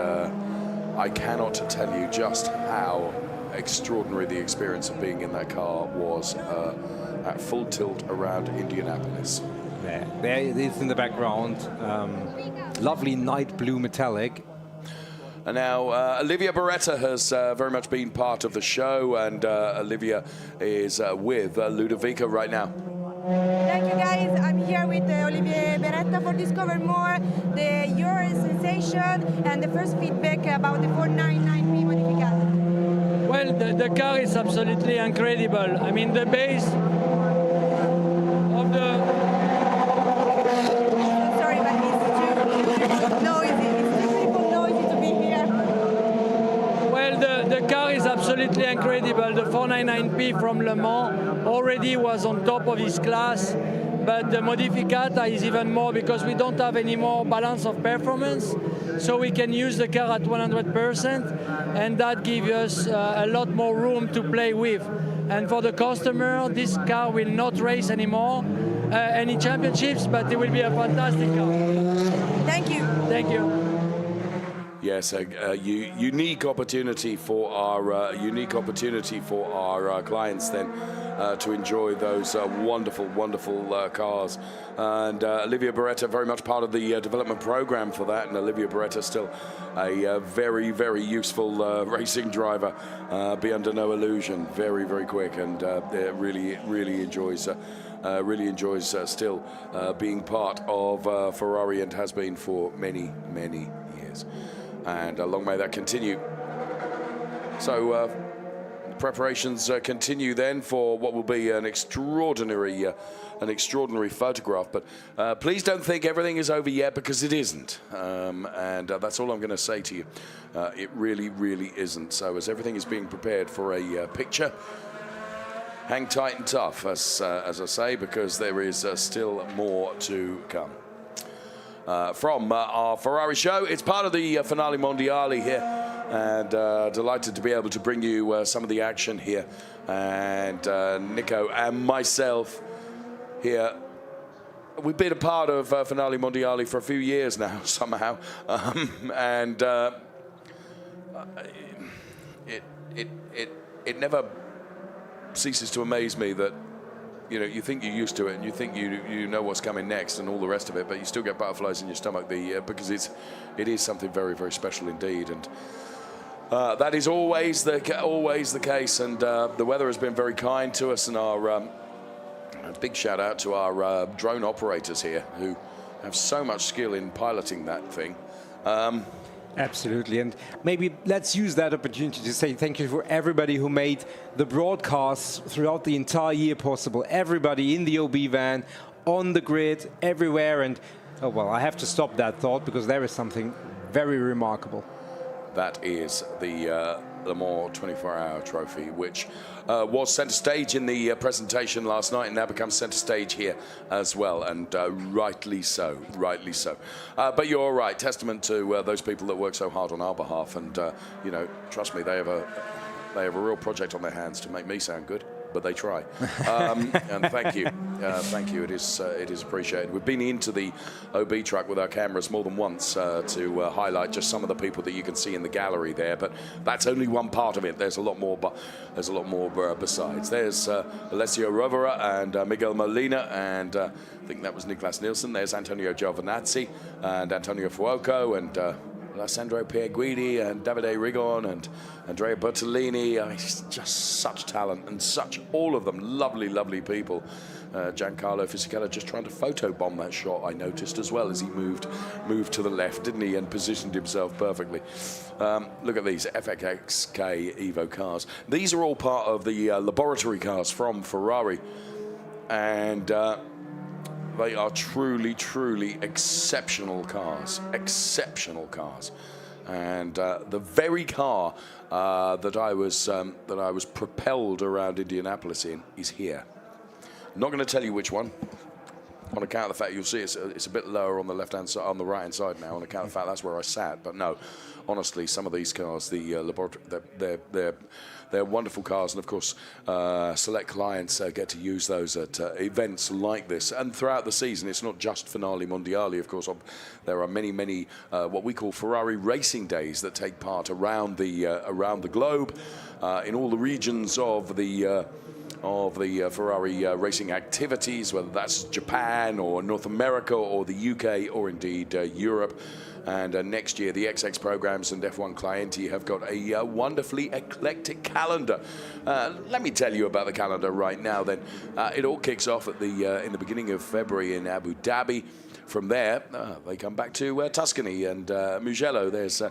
Speaker 1: I cannot tell you just how extraordinary the experience of being in that car was at full tilt around Indianapolis.
Speaker 6: There it is in the background. Lovely night blue metallic.
Speaker 1: And now Olivia Beretta has very much been part of the show, and Olivia is with Ludovica right now.
Speaker 7: Thank you guys. I'm here with Olivier Beretta for Discover More, your sensation and the first feedback about the 499P Modificata.
Speaker 18: Well, the car is absolutely incredible. I mean, the base of the...
Speaker 7: Sorry, but it's too noisy. It's too noisy to be here.
Speaker 18: Well, the car is absolutely incredible. The 499P from Le Mans already was on top of his class, but the Modificata is even more because we don't have any more balance of performance, so we can use the car at 100%, and that gives us a lot more room to play with. And for the customer, this car will not race anymore, any championships, but it will be a fantastic car.
Speaker 7: Thank you.
Speaker 18: Thank you.
Speaker 1: Yes, a unique opportunity for our clients then to enjoy those wonderful, wonderful cars. And Olivia Beretta very much part of the development program for that. And Olivia Beretta still a very, very useful racing driver. Be under no illusion. Very, very quick, and really enjoys. Still being part of Ferrari, and has been for many, many years. And long may that continue. So preparations continue then for what will be an extraordinary photograph. But please don't think everything is over yet, because it isn't. And that's all I'm going to say to you. It really, really isn't. So as everything is being prepared for a picture, hang tight and tough, as I say, because there is still more to come. From our Ferrari show. It's part of the Finali Mondiali here, and delighted to be able to bring you some of the action here. And Nico and myself here, we've been a part of Finali Mondiali for a few years now, somehow, and it never ceases to amaze me that, you know, you think you're used to it, and you think you know what's coming next and all the rest of it, but you still get butterflies in your stomach because it is something very, very special indeed. And that is always the case. And the weather has been very kind to us, and our big shout out to our drone operators here, who have so much skill in piloting that thing.
Speaker 6: Absolutely, and maybe let's use that opportunity to say thank you for everybody who made the broadcasts throughout the entire year possible. Everybody in the OB van, on the grid, everywhere. And oh well, I have to stop that thought, because there is something very remarkable.
Speaker 1: That is the Le Mans 24-hour trophy, which was centre stage in the presentation last night, and now becomes centre stage here as well, and rightly so, rightly so. But you're all right, testament to those people that work so hard on our behalf, and you know, trust me, they have a real project on their hands to make me sound good, but they try. And thank you, it is appreciated. We've been into the OB truck with our cameras more than once to highlight just some of the people that you can see in the gallery there, but that's only one part of it. There's a lot more, but there's a lot more besides. There's Alessio Rovera and Miguel Molina, and I think that was Niklas Nielsen. There's Antonio Giovinazzi and Antonio Fuoco, and Alessandro Pierguidi and Davide Rigon and Andrea Bertolini. I mean, just such talent, and such, all of them lovely, lovely people. Giancarlo Fisichella just trying to photobomb that shot, I noticed as well, as he moved to the left, didn't he, and positioned himself perfectly. Look at these FXK Evo cars. These are all part of the laboratory cars from Ferrari, and they are truly, truly exceptional cars. Exceptional cars. And the very car that I was propelled around Indianapolis in is here. I'm not going to tell you which one, on account of the fact you'll see it's a bit lower on the left-hand side, on the right-hand side now, on account of the fact that's where I sat. But no, honestly, some of these cars, the laboratory, they're wonderful cars, and of course, select clients get to use those at events like this. And throughout the season, it's not just Finali Mondiali. Of course, there are many what we call Ferrari racing days that take part around the globe, in all the regions of the Ferrari racing activities, whether that's Japan or North America or the UK or indeed Europe. And next year, the XX programs and F1 Clienti have got a wonderfully eclectic calendar. Let me tell you about the calendar right now. Then it all kicks off at in the beginning of February in Abu Dhabi. From there, they come back to Tuscany and Mugello. There's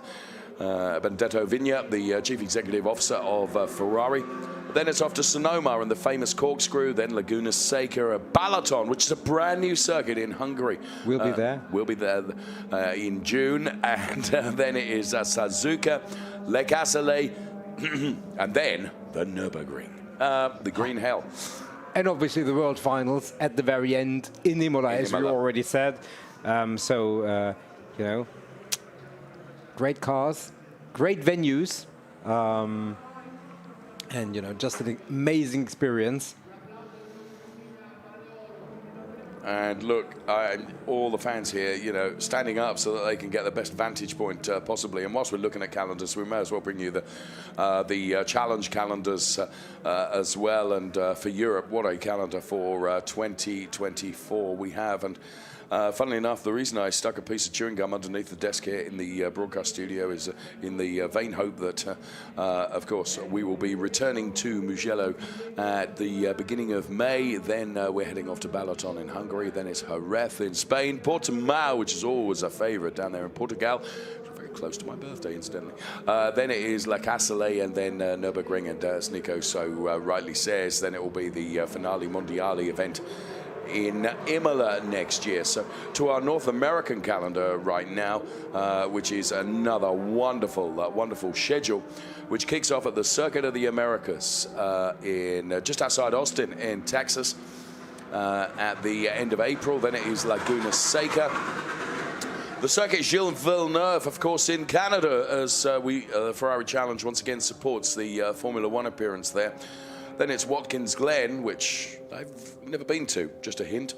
Speaker 1: Benedetto Vigna, the Chief Executive Officer of Ferrari. Then it's off to Sonoma and the famous corkscrew, then Laguna Seca, Balaton, which is a brand new circuit in Hungary.
Speaker 6: We'll be there.
Speaker 1: We'll be there in June. And then it is Suzuka, Le Castellet, and then the Nürburgring, the Green Hell.
Speaker 6: And obviously the World Finals at the very end in Imola, as we already said. You know, great cars, great venues. And, you know, just an amazing experience.
Speaker 1: And look, all the fans here, you know, standing up so that they can get the best vantage point possibly. And whilst we're looking at calendars, we may as well bring you the challenge calendars as well. And for Europe, what a calendar for 2024 we have. And funnily enough, the reason I stuck a piece of chewing gum underneath the desk here in the broadcast studio is in the vain hope that, of course, we will be returning to Mugello at the beginning of May. Then we're heading off to Balaton in Hungary. Then it's Jerez in Spain. Portimao, which is always a favourite down there in Portugal. Very close to my birthday, incidentally. Then it is La Castellet and then Nürburgring. And as Nico so rightly says, then it will be the Finali Mondiali event in Imola next year. So to our North American calendar right now, which is another wonderful schedule, which kicks off at the Circuit of the Americas in just outside Austin in Texas at the end of April. Then it is Laguna Seca. The Circuit Gilles Villeneuve, of course, in Canada, as the Ferrari Challenge once again supports the Formula One appearance there. Then it's Watkins Glen, which I've never been to, just a hint.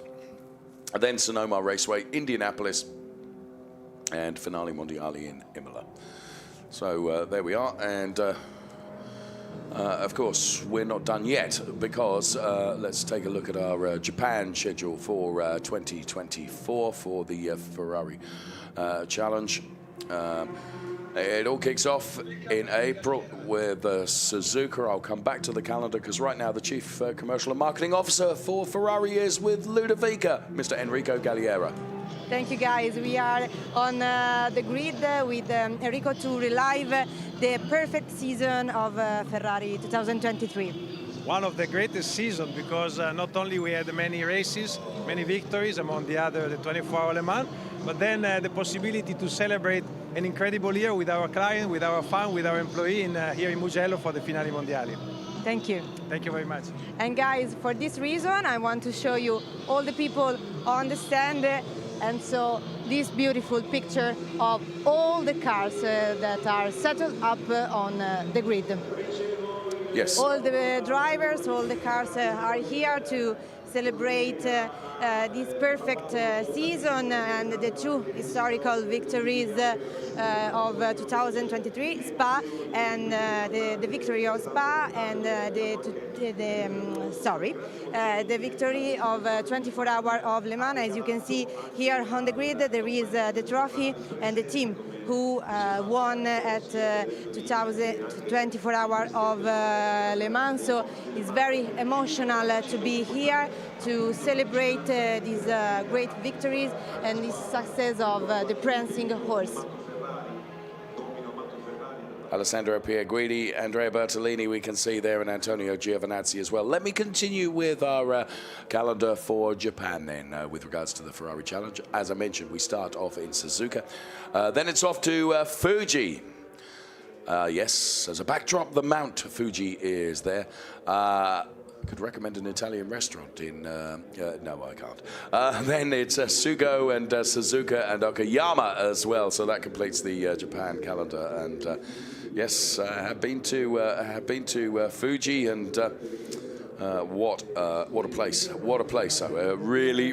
Speaker 1: And then Sonoma Raceway, Indianapolis, and Finali Mondiali in Imola. So there we are. And of course, we're not done yet, because let's take a look at our Japan schedule for 2024 for the Ferrari Challenge. It all kicks off in April with Suzuka. I'll come back to the calendar because right now the Chief Commercial and Marketing Officer for Ferrari is with Ludovica, Mr. Enrico Galliera.
Speaker 7: Thank you, guys. We are on the grid with Enrico to relive the perfect season of Ferrari 2023.
Speaker 19: One of the greatest seasons, because not only we had many races, many victories, among the other the 24-hour Le Mans, but then the possibility to celebrate an incredible year with our client, with our fan, with our employee here in Mugello for the Finali Mondiali.
Speaker 7: Thank you.
Speaker 19: Thank you very much.
Speaker 7: And guys, for this reason, I want to show you all the people on the stand, and so this beautiful picture of all the cars that are settled up on the grid.
Speaker 1: Yes.
Speaker 7: All the drivers, all the cars are here to celebrate this perfect season and the two historical victories of 2023 Spa and the victory of Spa and the victory of 24 hours of Le Mans. As you can see here on the grid, there is the trophy and the team who won at 24 hours of Le Mans. So it's very emotional to be here to celebrate these great victories and this success of the prancing horse.
Speaker 1: Alessandro Pierguidi, Andrea Bertolini, we can see there, and Antonio Giovinazzi as well. Let me continue with our calendar for Japan then, with regards to the Ferrari Challenge. As I mentioned, we start off in Suzuka. Then it's off to Fuji. Yes, as a backdrop, the Mount Fuji is there. Could recommend an Italian restaurant in... no, I can't. Then it's Sugo and Suzuka and Okayama as well. So that completes the Japan calendar. And yes, I have been to Fuji, and what a place! What a place! So a really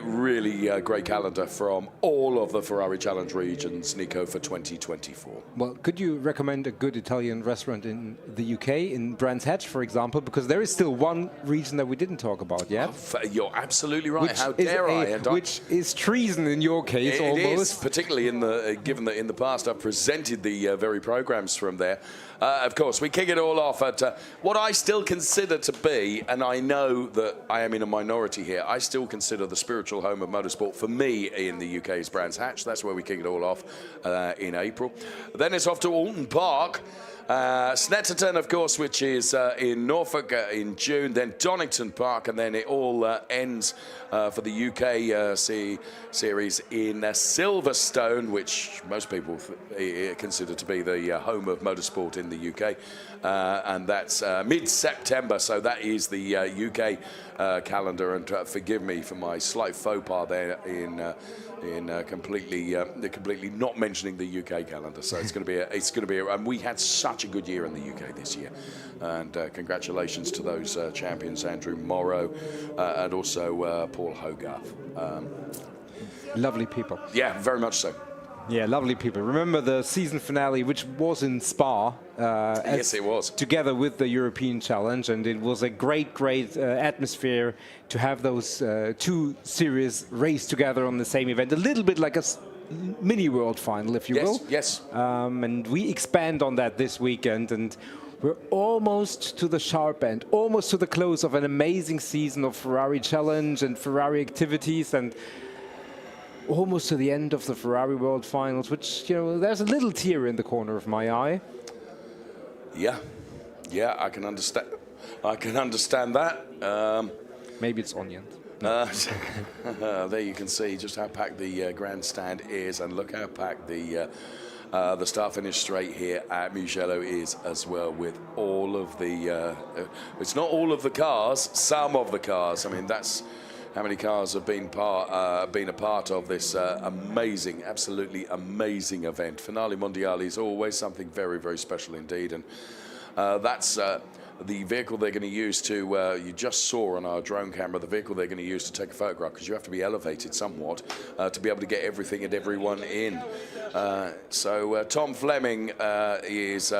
Speaker 1: great calendar from all of the Ferrari Challenge regions, Nico, for 2024.
Speaker 6: Well, could you recommend a good Italian restaurant in the UK, in Brands Hatch, for example? Because there is still one region that we didn't talk about yet.
Speaker 1: Oh, you're absolutely right. How dare I?
Speaker 6: Which is treason in your case, almost.
Speaker 1: It is, particularly given that in the past I've presented the very programs from there. Of course, we kick it all off at what I still consider to be, and I know that I am in a minority here, I still consider the spiritual home of motorsport for me in the UK's Brands Hatch. That's where we kick it all off in April. Then it's off to Alton Park. Snetterton, of course, which is in Norfolk in June, then Donington Park, and then it all ends for the UK series in Silverstone, which most people consider to be the home of motorsport in the UK, and that's mid-September, so that is the UK calendar, and forgive me for my slight faux pas there in completely not mentioning the UK calendar. So it's going to be and we had such a good year in the UK this year, and congratulations to those champions, Andrew Morrow and also Paul Hogarth.
Speaker 6: Lovely people.
Speaker 1: Yeah, very much so.
Speaker 6: Yeah, lovely people. Remember the season finale, which was in Spa.
Speaker 1: Yes, it was.
Speaker 6: Together with the European Challenge, and it was a great atmosphere to have those two series race together on the same event. A little bit like a mini world final, if you will.
Speaker 1: Yes.
Speaker 6: And we expand on that this weekend, and we're almost to the sharp end, almost to the close of an amazing season of Ferrari Challenge and Ferrari activities, and almost to the end of the Ferrari World Finals, which, you know, there's a little tear in the corner of my eye.
Speaker 1: Yeah, I can understand. I can understand that.
Speaker 6: Maybe it's onions.
Speaker 1: There you can see just how packed the grandstand is, and look how packed the start-finish straight here at Mugello is as well, with all of the. It's not all of the cars, some of the cars. I mean, that's how many cars have been a part of this amazing, absolutely amazing event. Finali Mondiali is always something very, very special indeed, and that's the vehicle they're going to use to, you just saw on our drone camera, the vehicle they're going to use to take a photograph, because you have to be elevated somewhat to be able to get everything and everyone in. So Tom Fleming is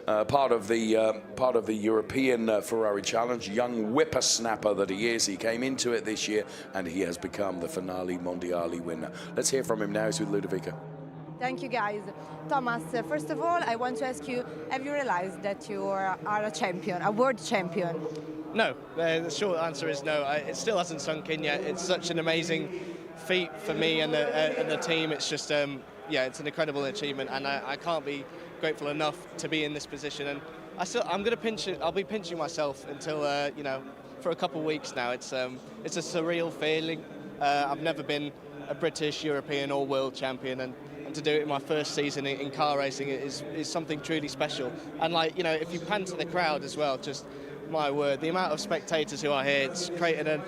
Speaker 1: part of the European Ferrari Challenge, young whippersnapper that he is. He came into it this year, and he has become the Finali Mondiali winner. Let's hear from him now. He's with Ludovica.
Speaker 7: Thank you, guys. Thomas, first of all, I want to ask you, have you realized that you are a champion, a world champion?
Speaker 20: No. The short answer is no. It still hasn't sunk in yet. It's such an amazing feat for me and the team. It's just, yeah, it's an incredible achievement, and I can't be grateful enough to be in this position. And I'm going to pinch it. I'll be pinching myself until, you know, for a couple of weeks now. It's a surreal feeling. I've never been a British, European, or world champion, and to do it in my first season in car racing is something truly special. And, like, you know, if you pan to the crowd as well, just my word, the amount of spectators who are here, it's created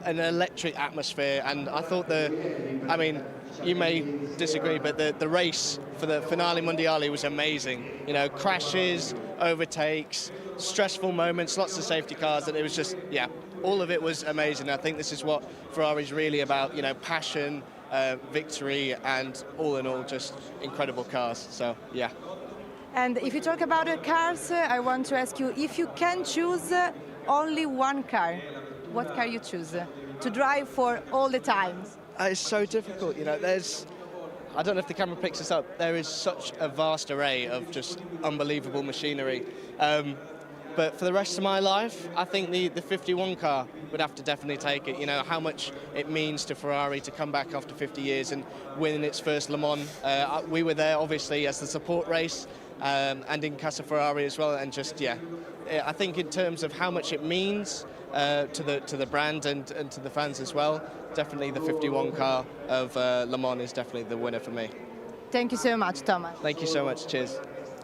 Speaker 20: an electric atmosphere. And I thought I mean, you may disagree, but the race for the Finali Mondiali was amazing. You know, crashes, overtakes, stressful moments, lots of safety cars, and it was just, yeah, all of it was amazing. I think this is what Ferrari's really about, you know, passion, victory, and all in all, just incredible cars. So, yeah.
Speaker 7: And if you talk about the cars, I want to ask you, if you can choose only one car, what car you choose to drive for all the times?
Speaker 20: It's so difficult, you know, I don't know if the camera picks this up, there is such a vast array of just unbelievable machinery. But for the rest of my life, I think the 51 car would have to definitely take it. You know, how much it means to Ferrari to come back after 50 years and win its first Le Mans. We were there, obviously, as the support race, and in Casa Ferrari as well. And just, yeah, I think in terms of how much it means to the brand and to the fans as well, definitely the 51 car of Le Mans is definitely the winner for me.
Speaker 7: Thank you so much, Thomas.
Speaker 20: Thank you so much. Cheers.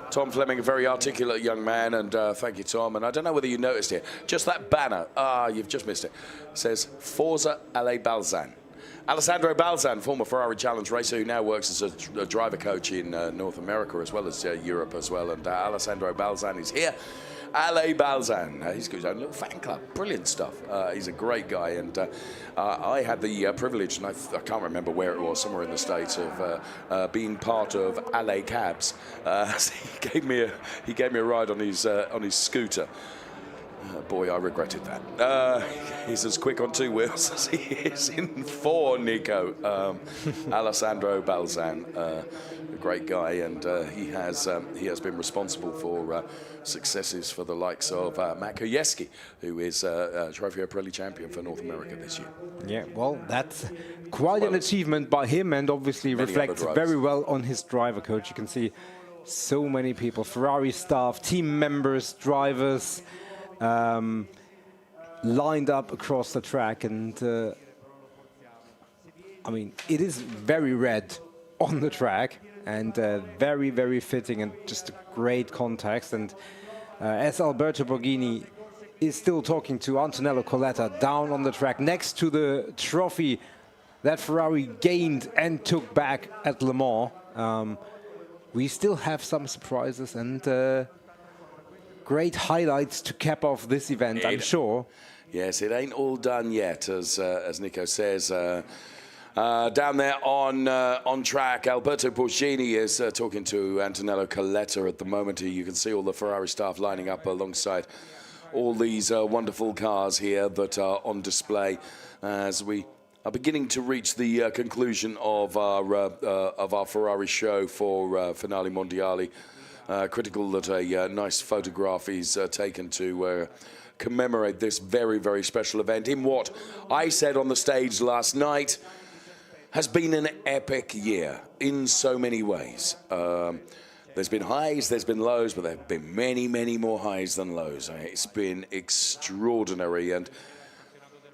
Speaker 1: Tom Fleming, a very articulate young man, and thank you, Tom. And I don't know whether you noticed it, just that banner, you've just missed it, says Forza Ale Balzan. Alessandro Balzan, former Ferrari Challenge racer who now works as a driver coach in North America as well as Europe as well. And Alessandro Balzan is here. Ale Balzan, he's got his own little fan club, brilliant stuff. He's a great guy, and I had the privilege, and I can't remember where it was, somewhere in the States, of being part of Ale Cabs. So he gave me a ride on his scooter. Boy, I regretted that. He's as quick on two wheels as he is in four, Nico. Alessandro Balzan, a great guy, and he has been responsible for successes for the likes of Matt Kujewski, who is a Trofeo Pirelli champion for North America this year.
Speaker 6: Yeah, well, that's quite an achievement by him, and obviously reflects very well on his driver coach. You can see so many people, Ferrari staff, team members, drivers, lined up across the track, and I mean, it is very red on the track, and very, very fitting, and just a great context. And as Alberto Borghini is still talking to Antonello Coletta down on the track next to the trophy that Ferrari gained and took back at Le Mans, we still have some surprises and great highlights to cap off this event, I'm sure.
Speaker 1: Yes, it ain't all done yet, as Nico says. Down there on track, Alberto Borghini is talking to Antonello Coletta at the moment. You can see all the Ferrari staff lining up alongside all these wonderful cars here that are on display as we are beginning to reach the conclusion of our Ferrari show for Finali Mondiali. Critical that a nice photograph is taken to commemorate this very, very special event in what I said on the stage last night has been an epic year in so many ways. There's been highs, there's been lows, but there have been many, many more highs than lows. It's been extraordinary, and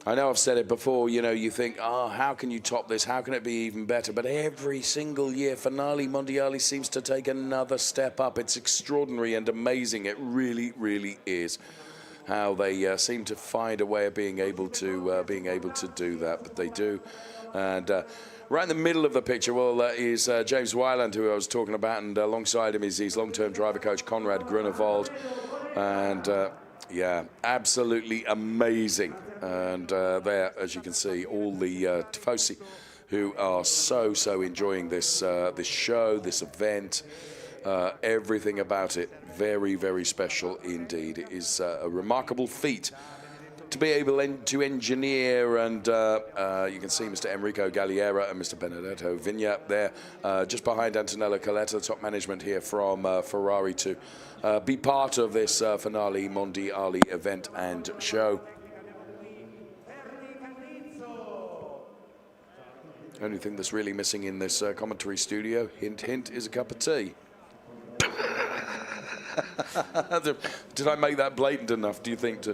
Speaker 1: I know I've said it before, you know, you think, how can you top this? How can it be even better? But every single year, Finali Mondiali seems to take another step up. It's extraordinary and amazing. It really, really is how they seem to find a way of being able to do that, but they do. And right in the middle of the picture, well, is James Weiland, who I was talking about, and alongside him is his long-term driver coach, Conrad Grunewald. And yeah, absolutely amazing. And there, as you can see, all the Tifosi who are so enjoying this this show, this event, everything about it. Very, very special indeed. It is a remarkable feat to be able to engineer, and you can see Mr. Enrico Galliera and Mr. Benedetto Vigna there, just behind Antonello Coletta, top management here from Ferrari, to be part of this Finali Mondiali event and show. Only thing that's really missing in this commentary studio, hint, hint, is a cup of tea. Did I make that blatant enough, do you think?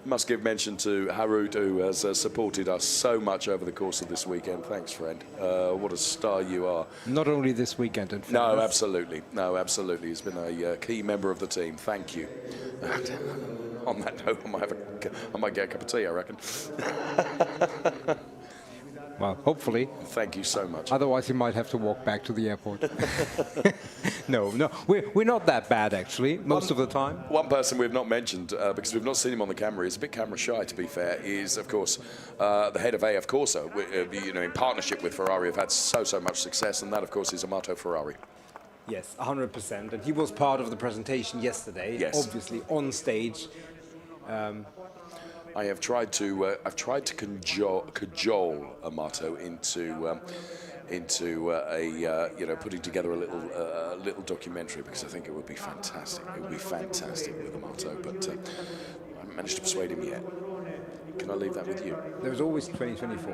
Speaker 1: Must give mention to Harut, who has supported us so much over the course of this weekend. Thanks, friend. What a star you are.
Speaker 6: Not only this weekend, in fact.
Speaker 1: No, absolutely. No, absolutely. He's been a key member of the team. Thank you. And on that note, I might get a cup of tea, I reckon.
Speaker 6: Well, hopefully.
Speaker 1: Thank you so much.
Speaker 6: Otherwise, he might have to walk back to the airport. No, we're not that bad, actually, most of the time.
Speaker 1: One person we've not mentioned, because we've not seen him on the camera, he's a bit camera shy, to be fair, is, of course, the head of AF Corso. In partnership with Ferrari, have had so much success, and that, of course, is Amato Ferrari.
Speaker 6: Yes, 100%. And he was part of the presentation yesterday,
Speaker 1: yes.
Speaker 6: Obviously, on stage.
Speaker 1: I've tried to cajole Amato into putting together a little documentary, because I think it would be fantastic. It would be fantastic with Amato, but I haven't managed to persuade him yet. Can I leave that with you?
Speaker 6: There's always 2024.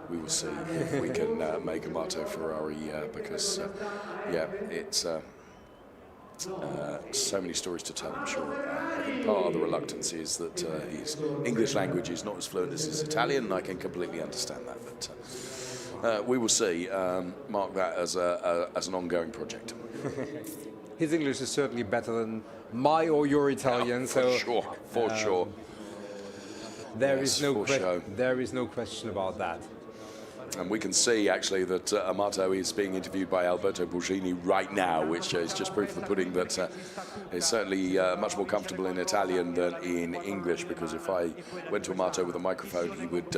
Speaker 1: We will see if we can make Amato Ferrari, because it's. So many stories to tell, I'm sure. I think part of the reluctance is that his English language is not as fluent as his Italian, and I can completely understand that. But we will see. Mark that as an ongoing project.
Speaker 6: His English is certainly better than my or your Italian.
Speaker 1: For sure.
Speaker 6: There is no question about that.
Speaker 1: And we can see, actually, that Amato is being interviewed by Alberto Borghini right now, which is just proof of the pudding that he's certainly much more comfortable in Italian than in English, because if I went to Amato with a microphone, he would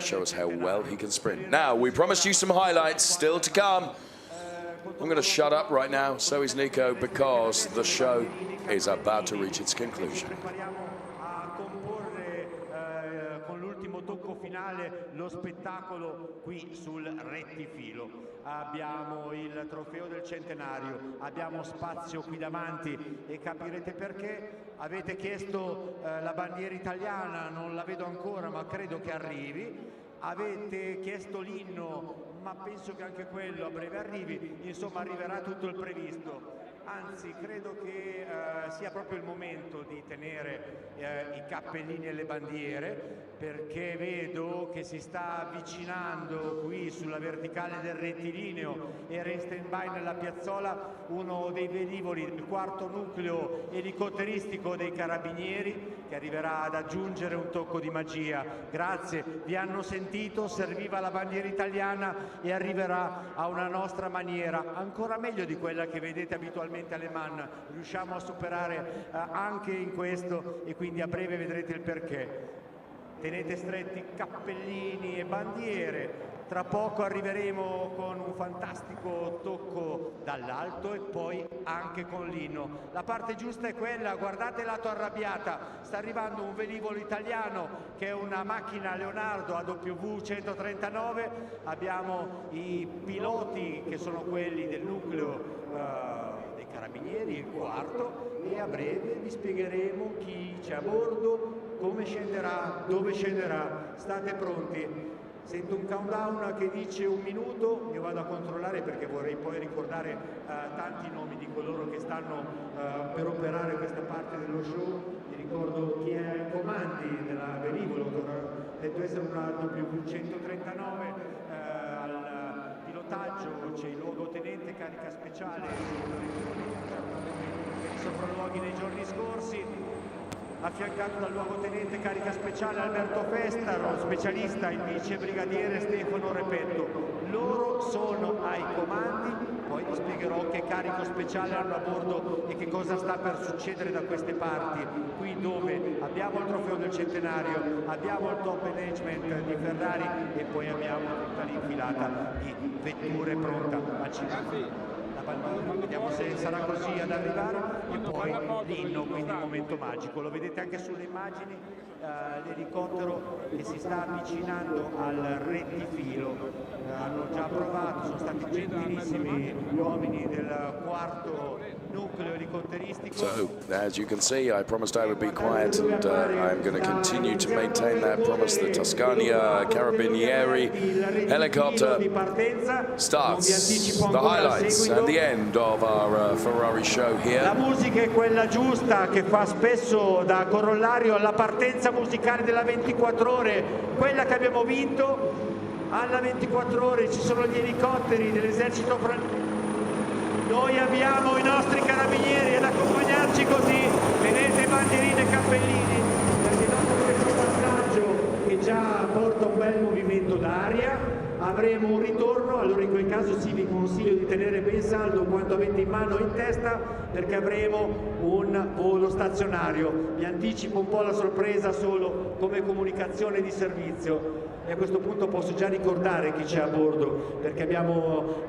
Speaker 1: show us how well he can sprint. Now, we promised you some highlights still to come. I'm going to shut up right now, so is Nico, because the show is about to reach its conclusion.
Speaker 4: Lo spettacolo qui sul rettifilo. Abbiamo il trofeo del centenario, abbiamo spazio qui davanti e capirete perché. Avete chiesto la bandiera italiana, non la vedo ancora, ma credo che arrivi. Avete chiesto l'inno, ma penso che anche quello a breve arrivi. Insomma, arriverà tutto il previsto. Anzi, credo che sia proprio il momento di tenere i cappellini e le bandiere, perché vedo che si sta avvicinando qui sulla verticale del rettilineo, era in stand-by nella piazzola uno dei velivoli, il quarto nucleo elicotteristico dei Carabinieri, che arriverà ad aggiungere un tocco di magia. Grazie, vi hanno sentito, serviva la bandiera italiana e arriverà a una nostra maniera, ancora meglio di quella che vedete abitualmente alle Man. Riusciamo a superare anche in questo, e quindi a breve vedrete il perché. Tenete stretti cappellini e bandiere. Tra poco arriveremo con un fantastico tocco dall'alto e poi anche con l'inno. La parte giusta è quella, guardate lato arrabbiata, sta arrivando un velivolo italiano che è una macchina Leonardo AW 139, abbiamo i piloti che sono quelli del nucleo dei Carabinieri, il quarto, e a breve vi spiegheremo chi c'è a bordo, come scenderà, dove scenderà. State pronti? Sento un countdown che dice 1 minuto, io vado a controllare perché vorrei poi ricordare tanti nomi di coloro che stanno per operare questa parte dello show. Vi ricordo chi è ai comandi della velivolo, che ora detto essere una W139, al pilotaggio c'è il luogotenente carica speciale, i sopralluoghi nei giorni scorsi, affiancato dal luogotenente carica speciale Alberto Festaro, specialista il vice brigadiere Stefano Repetto. Loro sono ai comandi, poi vi spiegherò che carico speciale hanno a bordo e che cosa sta per succedere da queste parti, qui dove abbiamo il trofeo del centenario, abbiamo il top management di Ferrari e poi abbiamo tutta l'infilata di vetture pronta a circolare. Vediamo se sarà così ad arrivare, e poi l'inno, quindi il momento magico. Lo vedete anche sulle immagini, l'elicottero che si sta avvicinando al rettifilo. Hanno già provato, sono stati gentilissimi gli uomini del quarto nucleo elicotteristico.
Speaker 1: So, as you can see, I promised I would be quiet, and I'm going to continue to maintain that promise. The Tuscania Carabinieri helicopter starts the highlights and the end of our Ferrari show here.
Speaker 4: La musica è quella giusta, che fa spesso da corollario alla partenza musicale della 24 ore, quella che abbiamo vinto. Alla 24 ore ci sono gli elicotteri dell'esercito francese. Noi abbiamo i nostri carabinieri ad accompagnarci così. Tenete bandierine e cappellini, perché dopo questo passaggio che già caso sì, vi consiglio di tenere ben saldo quanto avete in mano e in testa, perché avremo un volo stazionario. Vi anticipo un po' la sorpresa solo come comunicazione di servizio. E a questo punto posso già ricordare chi c'è a bordo, perché abbiamo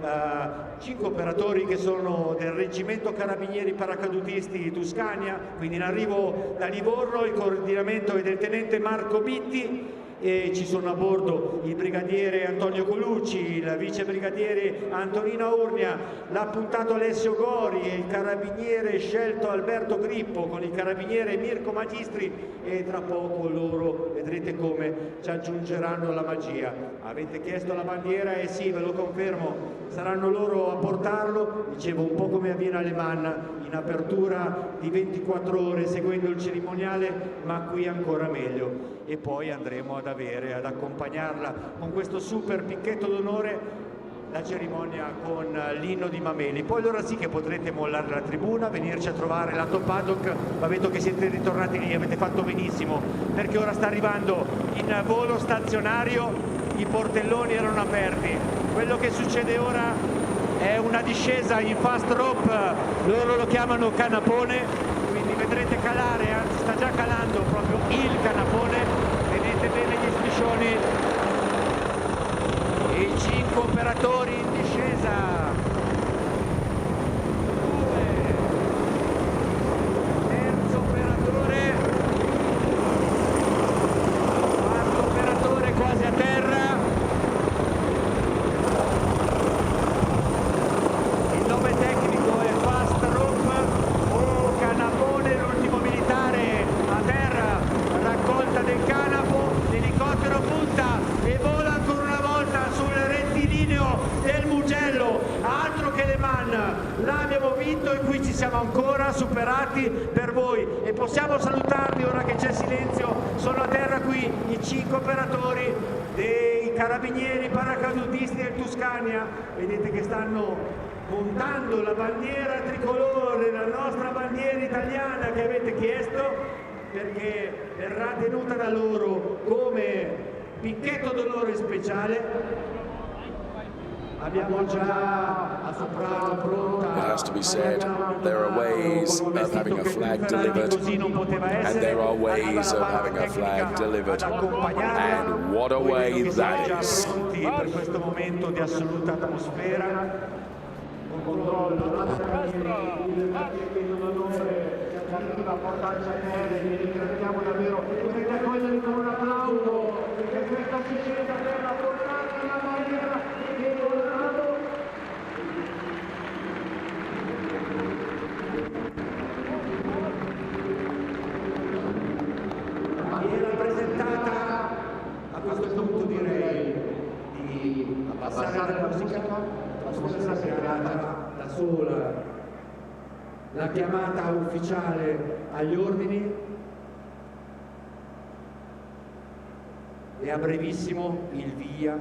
Speaker 4: 5 operatori che sono del Reggimento Carabinieri Paracadutisti Tuscania, quindi in arrivo da Livorno. Il coordinamento è del tenente Marco Bitti, e ci sono a bordo il brigadiere Antonio Colucci, il vice brigadiere Antonino Urnia, l'appuntato Alessio Gori e il carabiniere scelto Alberto Grippo con il carabiniere Mirko Magistri, e tra poco loro vedrete come ci aggiungeranno la magia. Avete chiesto la bandiera e sì, ve lo confermo, saranno loro a portarlo. Dicevo, un po' come avviene alle Man, in apertura di 24 ore seguendo il cerimoniale, ma qui ancora meglio. E poi andremo ad accompagnarla con questo super picchetto d'onore, la cerimonia con l'inno di Mameli. Poi allora sì che potrete mollare la tribuna, venirci a trovare lato paddock, ma vedo che siete ritornati lì, avete fatto benissimo, perché ora sta arrivando in volo stazionario, i portelloni erano aperti. Quello che succede ora è una discesa in fast rope, loro lo chiamano canapone, quindi vedrete calare, anzi sta già calando proprio il canapone. Vedete bene gli striscioni, i 5 operatori in discesa, 2, terzo operatore, quarto operatore quasi a terra, il nome tecnico è fast rope o canapone, l'ultimo militare a terra, raccolta del canapo, l'elicottero punta e vola ancora una volta sul rettilineo del Mugello. Altro che le Man, l'abbiamo vinto e qui ci siamo ancora superati per voi, e possiamo salutarli ora che c'è silenzio. Sono a terra qui i 5 operatori dei carabinieri paracadutisti del Tuscania, vedete che stanno montando la bandiera tricolore, la nostra bandiera italiana che avete chiesto, perché verrà tenuta da loro come picchetto d'onore speciale. Abbiamo già a soprano pronta.
Speaker 1: It has to be said, there are ways of having a flag delivered, and there are ways of having a flag delivered, and what a way that is.
Speaker 4: Per questo momento di assoluta atmosfera, controllo, a portarci a terra, vi ringraziamo davvero, potete accogliere con un applauso, perché questa discesa per la portata della bandiera di Colorado. La bandiera presentata, a questo punto direi di abbassare la musica, la sua serata da sola. La chiamata ufficiale agli ordini e a brevissimo il via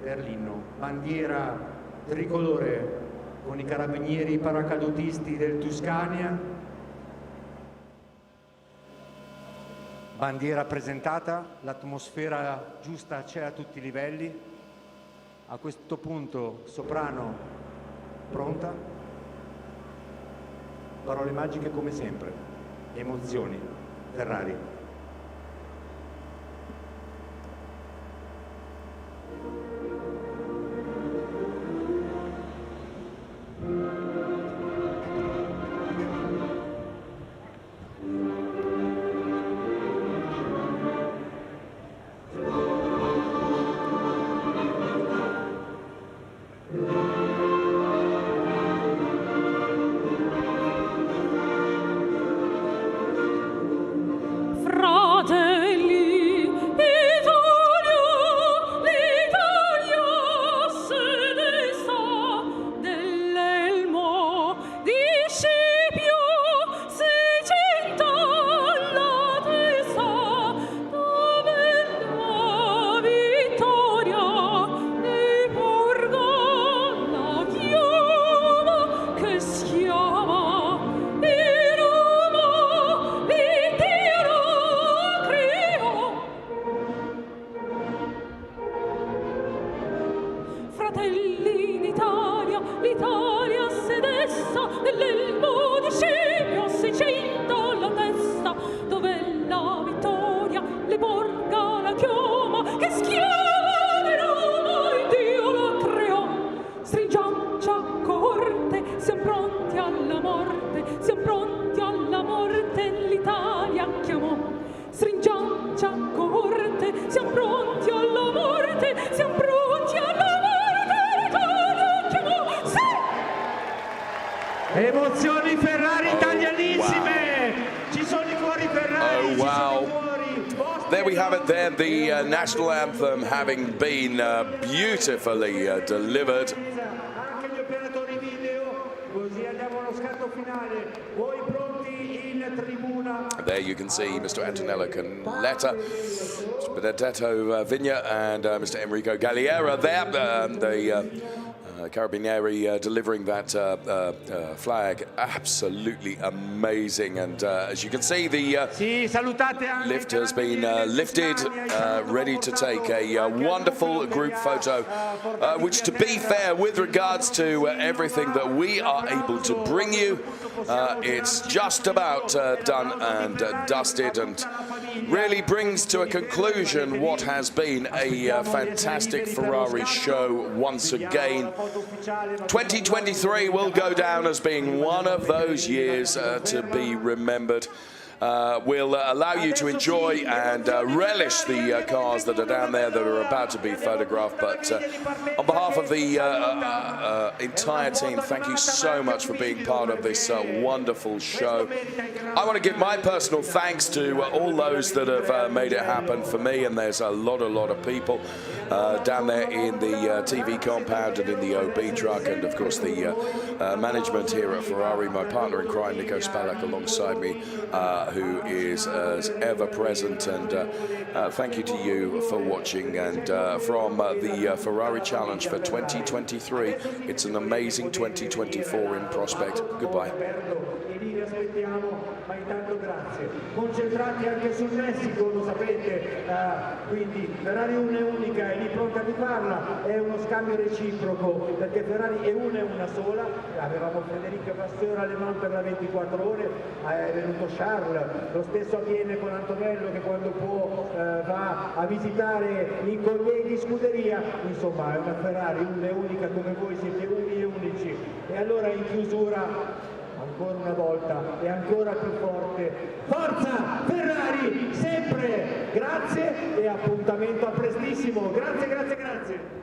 Speaker 4: per l'inno. Bandiera tricolore con i carabinieri paracadutisti del Tuscania. Bandiera presentata, l'atmosfera giusta c'è a tutti i livelli. A questo punto soprano pronta. Parole magiche come sempre, emozioni, Ferrari.
Speaker 21: morte, siamo pronti alla morte, l'Italia chiamò. Stringiamoci a corte, siamo pronti alla morte, siamo pronti alla morte, l'Italia chiamò. Sì!
Speaker 4: Emozioni Ferrari italianissime! Ci sono i cuori Ferrari!
Speaker 1: Oh, wow. There we have it there, the national anthem having been beautifully delivered.
Speaker 4: Anche gli operatori video, così andiamo allo scatto finale. Voi pronti in tribuna?
Speaker 1: There you can see Mr. Antonello Canletta, Mr. Benedetto Vigna, and Mr. Enrico Galliera there. The Carabinieri delivering that flag. Absolutely amazing. And as you can see, the lift has been lifted, ready to take a wonderful group photo, which, to be fair, with regards to everything that we are able to bring you, it's just about done and dusted, and really brings to a conclusion what has been a fantastic Ferrari show once again. 2023 will go down as being one of those years to be remembered. We'll allow you to enjoy and relish the cars that are down there that are about to be photographed. But on behalf of the entire team, thank you so much for being part of this wonderful show. I want to give my personal thanks to all those that have made it happen for me, and there's a lot of people down there in the TV compound and in the OB truck, and of course the management here at Ferrari, my partner in crime Nico Spalak alongside me, who is as ever present, and thank you to you for watching. And from the Ferrari Challenge for 2023, it's an amazing 2024 in prospect. Goodbye.
Speaker 4: Ma intanto grazie. Concentrati anche sul Messico, lo sapete, quindi Ferrari una e unica è lì pronta a rifarla, è uno scambio reciproco, perché Ferrari è una sola. Avevamo Federico Vasseur alle mani per la 24 ore, è venuto Charles, lo stesso avviene con Antonello che quando può va a visitare i colleghi in scuderia. Insomma, è una Ferrari una e unica, come voi siete uni e unici. E allora in chiusura, ancora una volta e ancora più forte, forza Ferrari sempre, grazie e appuntamento a prestissimo, grazie.